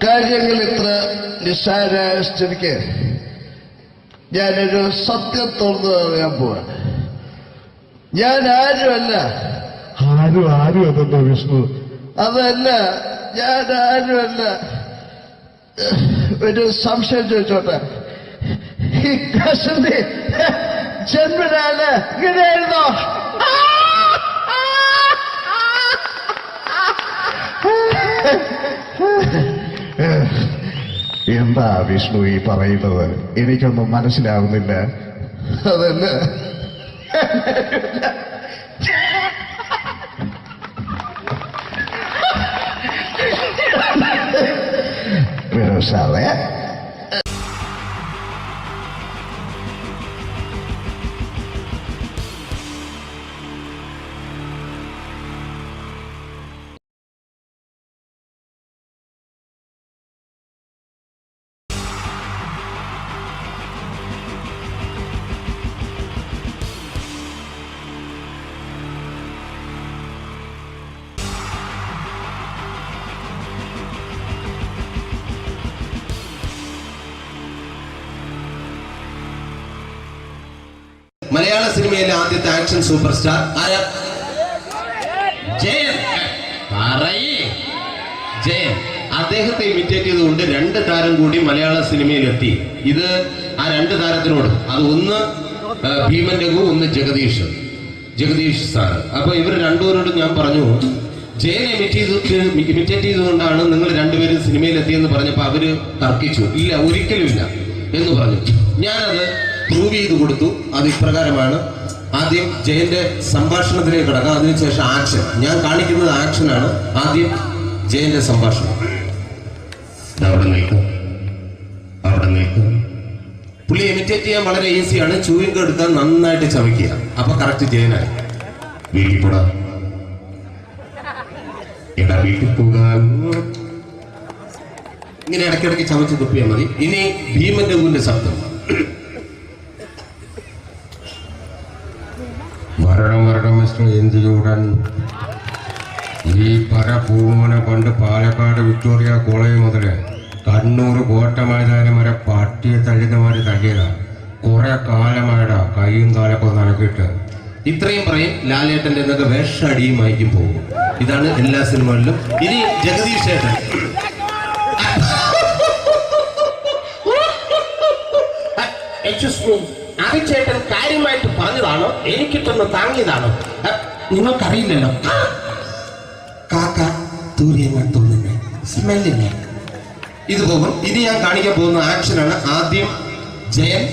കാര്യങ്ങൾ ഇത്ര നിസ്സാരമായ സ്ഥിതിക്ക് ഞാനൊരു സത്യം തുറന്നു പറയാൻ പോവാണ്. ഞാൻ ആരുമല്ല. ആരും അതെന്തോ വിഷ്ണു? അതല്ല, ഞാൻ ആരുമല്ല. ഒരു സംശയം ചോദിച്ചോട്ടെ. ഈ കസന്തി ജന്മനാണ് ഇങ്ങനെയായിരുന്നോ? എന്താ വിഷ്ണു ഈ പറയുന്നത്? എനിക്കൊന്നും മനസ്സിലാവുന്നില്ല. അതല്ല, സാറേ, മലയാള സിനിമയിലെ ആദ്യത്തെ ആക്ഷൻ സൂപ്പർ സ്റ്റാർ ആരാ? ജയൻ. ജയൻ. അദ്ദേഹത്തെ ഇമിറ്റേറ്റ് ചെയ്തുകൊണ്ട് 2 താരം കൂടി മലയാള സിനിമയിലെത്തി. ഇത് ആ 2 താരത്തിനോട്, അത് ഒന്ന് ഭീമൻ രഘു, ഒന്ന് ജഗദീഷ് സാർ. അപ്പൊ ഇവർ രണ്ടുപേരോടും ഞാൻ പറഞ്ഞു, ജയനെ ഇമിറ്റേറ്റ് ചെയ്തുകൊണ്ടാണ് നിങ്ങൾ രണ്ടുപേരും സിനിമയിലെത്തിയെന്ന് പറഞ്ഞപ്പോൾ അവര് തർക്കിച്ചു. ഇല്ല, ഒരിക്കലും ഇല്ല എന്ന് പറഞ്ഞു. ഞാനത് പ്രൂവ് ചെയ്ത് കൊടുത്തു. അത് ഇപ്രകാരമാണ്. ആദ്യം ജയന്റെ സംഭാഷണത്തിലേക്ക് കിടക്കാം, അതിനുശേഷം ആക്ഷൻ. ഞാൻ കാണിക്കുന്നത് ആക്ഷനാണ്. ആദ്യം ജയന്റെ സംഭാഷണം. അവിടെ നിൽക്കും. പുള്ളി ഇമിറ്റേറ്റ് ചെയ്യാൻ വളരെ ഈസിയാണ്. ചൂയിങ് എടുക്കാൻ നന്നായിട്ട് ചവയ്ക്കുക. അപ്പൊ കറക്റ്റ് ജയനായി. വീട്ടിൽ പോടാ, എടാ വീട്ടിൽ പോകാൻ. ഇങ്ങനെ ഇടയ്ക്കിടയ്ക്ക് ചവച്ച് തുപ്പിയാൽ മതി. ഇനി ഭീമൻ രഘുവിന്റെ ശബ്ദം. വരണം മിസ്റ്റർ ഇന്ത്യയൂടൻ. ഈ പൂമന പണ്ട് പാലക്കാട് വിക്ടോറിയ കോളേജ് മുതൽ കണ്ണൂർ കോട്ട മൈതാനം വരെ പട്ടിയെ തള്ളിതമാര് തള്ളിയതാ. കുറെ കാലമായിടാ കൈയും കാലൊക്കെ നടക്കിയിട്ട്. ഇത്രയും പറയും. ലാലേട്ടന്റെ എന്നൊക്കെ വേഷടിയുമായിരിക്കും പോകും. ഇതാണ് എല്ലാ സിനിമകളിലും. ഇനി ജഗദീഷ് ചേട്ടൻ. ചേട്ടൻ കാര്യമായിട്ട് പറഞ്ഞതാണോ എനിക്കിട്ടൊന്ന് താങ്ങിയതാണോ? നിങ്ങൾക്കറിയില്ലല്ലോ. കാക്ക തൂരിയങ്ങൾ തോന്നുന്നേ, സ്മെല്ലില്ലേ? ഇത് പോകും. ഇനി ഞാൻ കാണിക്കാൻ പോകുന്ന ആക്ഷനാണ്. ആദ്യം ജയൻ,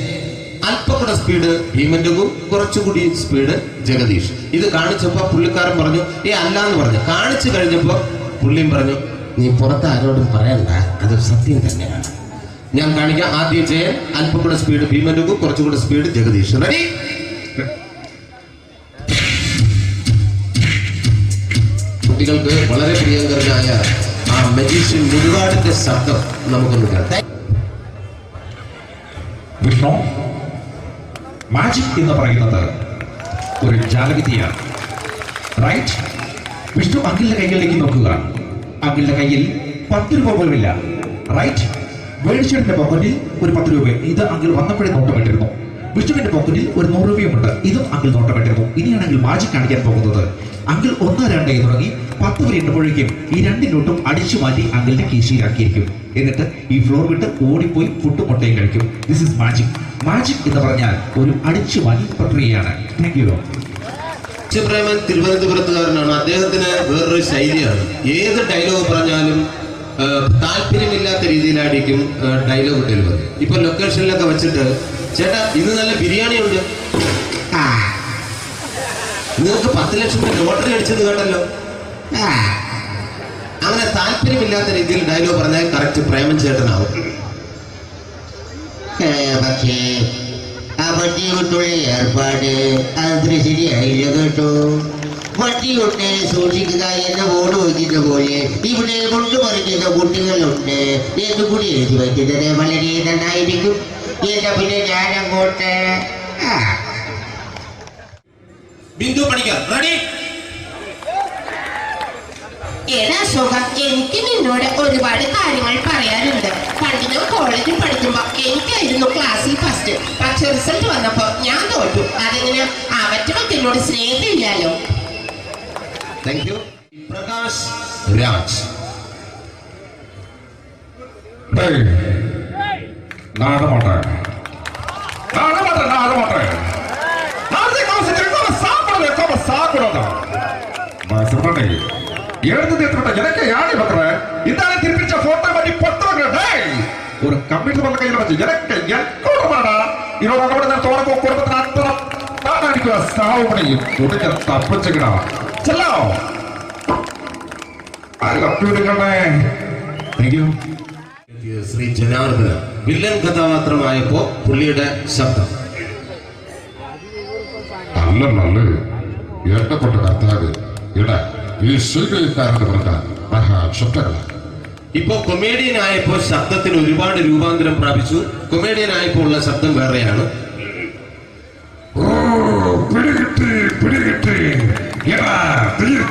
അല്പം കൂടെ സ്പീഡ് ഭീമൻ രഘു, കുറച്ചുകൂടി സ്പീഡ് ജഗദീഷ്. ഇത് കാണിച്ചപ്പോ പുള്ളിക്കാരൻ പറഞ്ഞു അല്ലാന്ന് പറഞ്ഞു. കാണിച്ചു കഴിഞ്ഞപ്പോ പുള്ളിയും പറഞ്ഞു നീ പുറത്ത് ആരോടും പറയണ്ട, അത് സത്യം തന്നെയാണ്. ഞാൻ കാണിക്കാം. ആദ്യം ജയൻ, അല്പം കൂടെ സ്പീഡ് ഭീമൻ രഘു, കുറച്ചുകൂടെ സ്പീഡ് ജഗദീഷ്. റെഡി? കുട്ടികൾക്ക് വളരെ പ്രിയങ്കരനായ ആ മജീഷ്യൻ മുരുകാടിന്റെ ശബ്ദം നമുക്കൊന്ന് കേൾക്കാം. വിഷ്ണു, മാജിക് എന്ന് പറയുന്നത് ഒരു ജാലവിദ്യയാണ്. റൈറ്റ്? വിഷ്ണു അങ്കിളിന്റെ കൈകളിലേക്ക് നോക്കുക. അങ്കിളിന്റെ കയ്യിൽ 10 രൂപ പോലുമില്ല. റൈറ്റ്? വേണിച്ചേട്ടന്റെ പോക്കറ്റിൽ ഒരു 10 രൂപ. ഇത് അങ്കിൾ വന്നപ്പോഴേ നോട്ടമിട്ടിരുന്നു. വിഷ്ണുവിന്റെ പോക്കറ്റിൽ ഒരു 100 രൂപയുമുണ്ട്. ഇതും അങ്കിൾ നോട്ടമിട്ടിരുന്നു. ഇനിയാണെങ്കിൽ മാജിക് കാണിക്കാൻ പോകുന്നത്. അങ്കിൾ 1, 2 തുടങ്ങി 10 വരെ എണ്ണുമ്പോഴേക്കും ഈ 2 നോട്ടും അടിച്ചു മാറ്റി അങ്കിളിന്റെ കീശയിലാക്കിയിരിക്കും. എന്നിട്ട് ഈ ഫ്ലോർ വിട്ട് ഓടിപ്പോയി പുട്ടും മുട്ടയും കഴിക്കും. This is magic. മാജിക് എന്ന് പറഞ്ഞാൽ ഒരു അടിച്ചു മാറ്റി പ്രക്രിയയാണ്. Thank you. പ്രേമൻ തിരുവനന്തപുരത്തുകാരനാണ്. അദ്ദേഹത്തിന് വേറൊരു ശൈലിയാണ്. ഏത് ഡയലോഗ് പറഞ്ഞാലും താല്പര്യമില്ലാത്ത രീതിയിലായിരിക്കും ഡയലോഗ് ഡെലിവറി. ഇപ്പൊ ലൊക്കേഷനിലൊക്കെ വെച്ചിട്ട് ചേട്ടാ ഇന്ന് നല്ല ബിരിയാണി ഉണ്ട്, നിങ്ങൾക്ക് 10 ലക്ഷം ലോട്ടറി അടിച്ചത് കേട്ടല്ലോ. അങ്ങനെ താല്പര്യമില്ലാത്ത രീതിയിൽ ഡയലോഗ് പറഞ്ഞാൽ കറക്റ്റ് പ്രേമൻ ചേട്ടനാവും. പക്ഷേ ആ പട്ടിയുട്ടുള്ള ഏർപ്പാട് അത്ര ശരിയായില്ല കേട്ടോ. പട്ടിയുണ്ട് സൂക്ഷിക്കുക എന്ന ബോർഡ് വയ്ക്കുന്ന പോലെ ഇവിടെ കൊണ്ടുപറിക്കുന്ന കുട്ടികളുണ്ട് എന്ന് കൂടി എഴുതി വയ്ക്കുന്നത് വളരെ നന്നായിരിക്കും. എന്നാ പിന്നെ ഞാനങ്ങോട്ട് ബിന്ദു പണിക്കർ. റെഡി? എടാ ശോഭ, എനിക്ക് നിന്നോട് ഒരുപാട് കാര്യങ്ങൾ പറയാനുണ്ട്. പണ്ട് ഞാൻ കോളേജിൽ പഠിക്കുമ്പോ എനിക്കായിരുന്നു ക്ലാസ്സിൽ ഫസ്റ്റ്. പക്ഷെ റിസൾട്ട് വന്നപ്പോ ഞാൻ തോറ്റു. അതെങ്ങനെ അവറ്റ എന്നോട് സ്നേഹമില്ലല്ലോ. Thank you. പ്രകാശ് രാജ്. எனக்கு யாரு பண்ற இந்த திருப்பிச்ச போட்டோ பண்ணி பொட்டோங்க. ஒரு கம்ப்யூட்டர் பண்ண கையில வச்சு எனக்கு எக்கோடா இவரோட கூட தோறக்கு குடும்பத்துல அத்தனை நான் அடிக்கிற சாவு பண்ணி துடிக்க தப்பிச்சுக்கடா. செல்லோ ശ്രീ ജനാർദ്ദന വില്ലൻ കഥാപാത്രമായപ്പോ പുള്ളിയുടെ ശബ്ദം. നല്ല നല്ല ഏട്ടപ്പെട്ട കർത്താവ് ഇട ഈ സ്വീകരിക്കാരുടെ പ്രധാന മഹാശബ്ദങ്ങളാണ്. ഇപ്പോ കൊമേഡിയൻ ആയപ്പോ ശബ്ദത്തിന് ഒരുപാട് രൂപാന്തരം പ്രാപിച്ചു. കൊമേഡിയൻ ആയപ്പോ ഉള്ള ശബ്ദം വേറെയാണ്. പിടികിട്ടി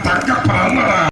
തങ്ക പറന്നടാ.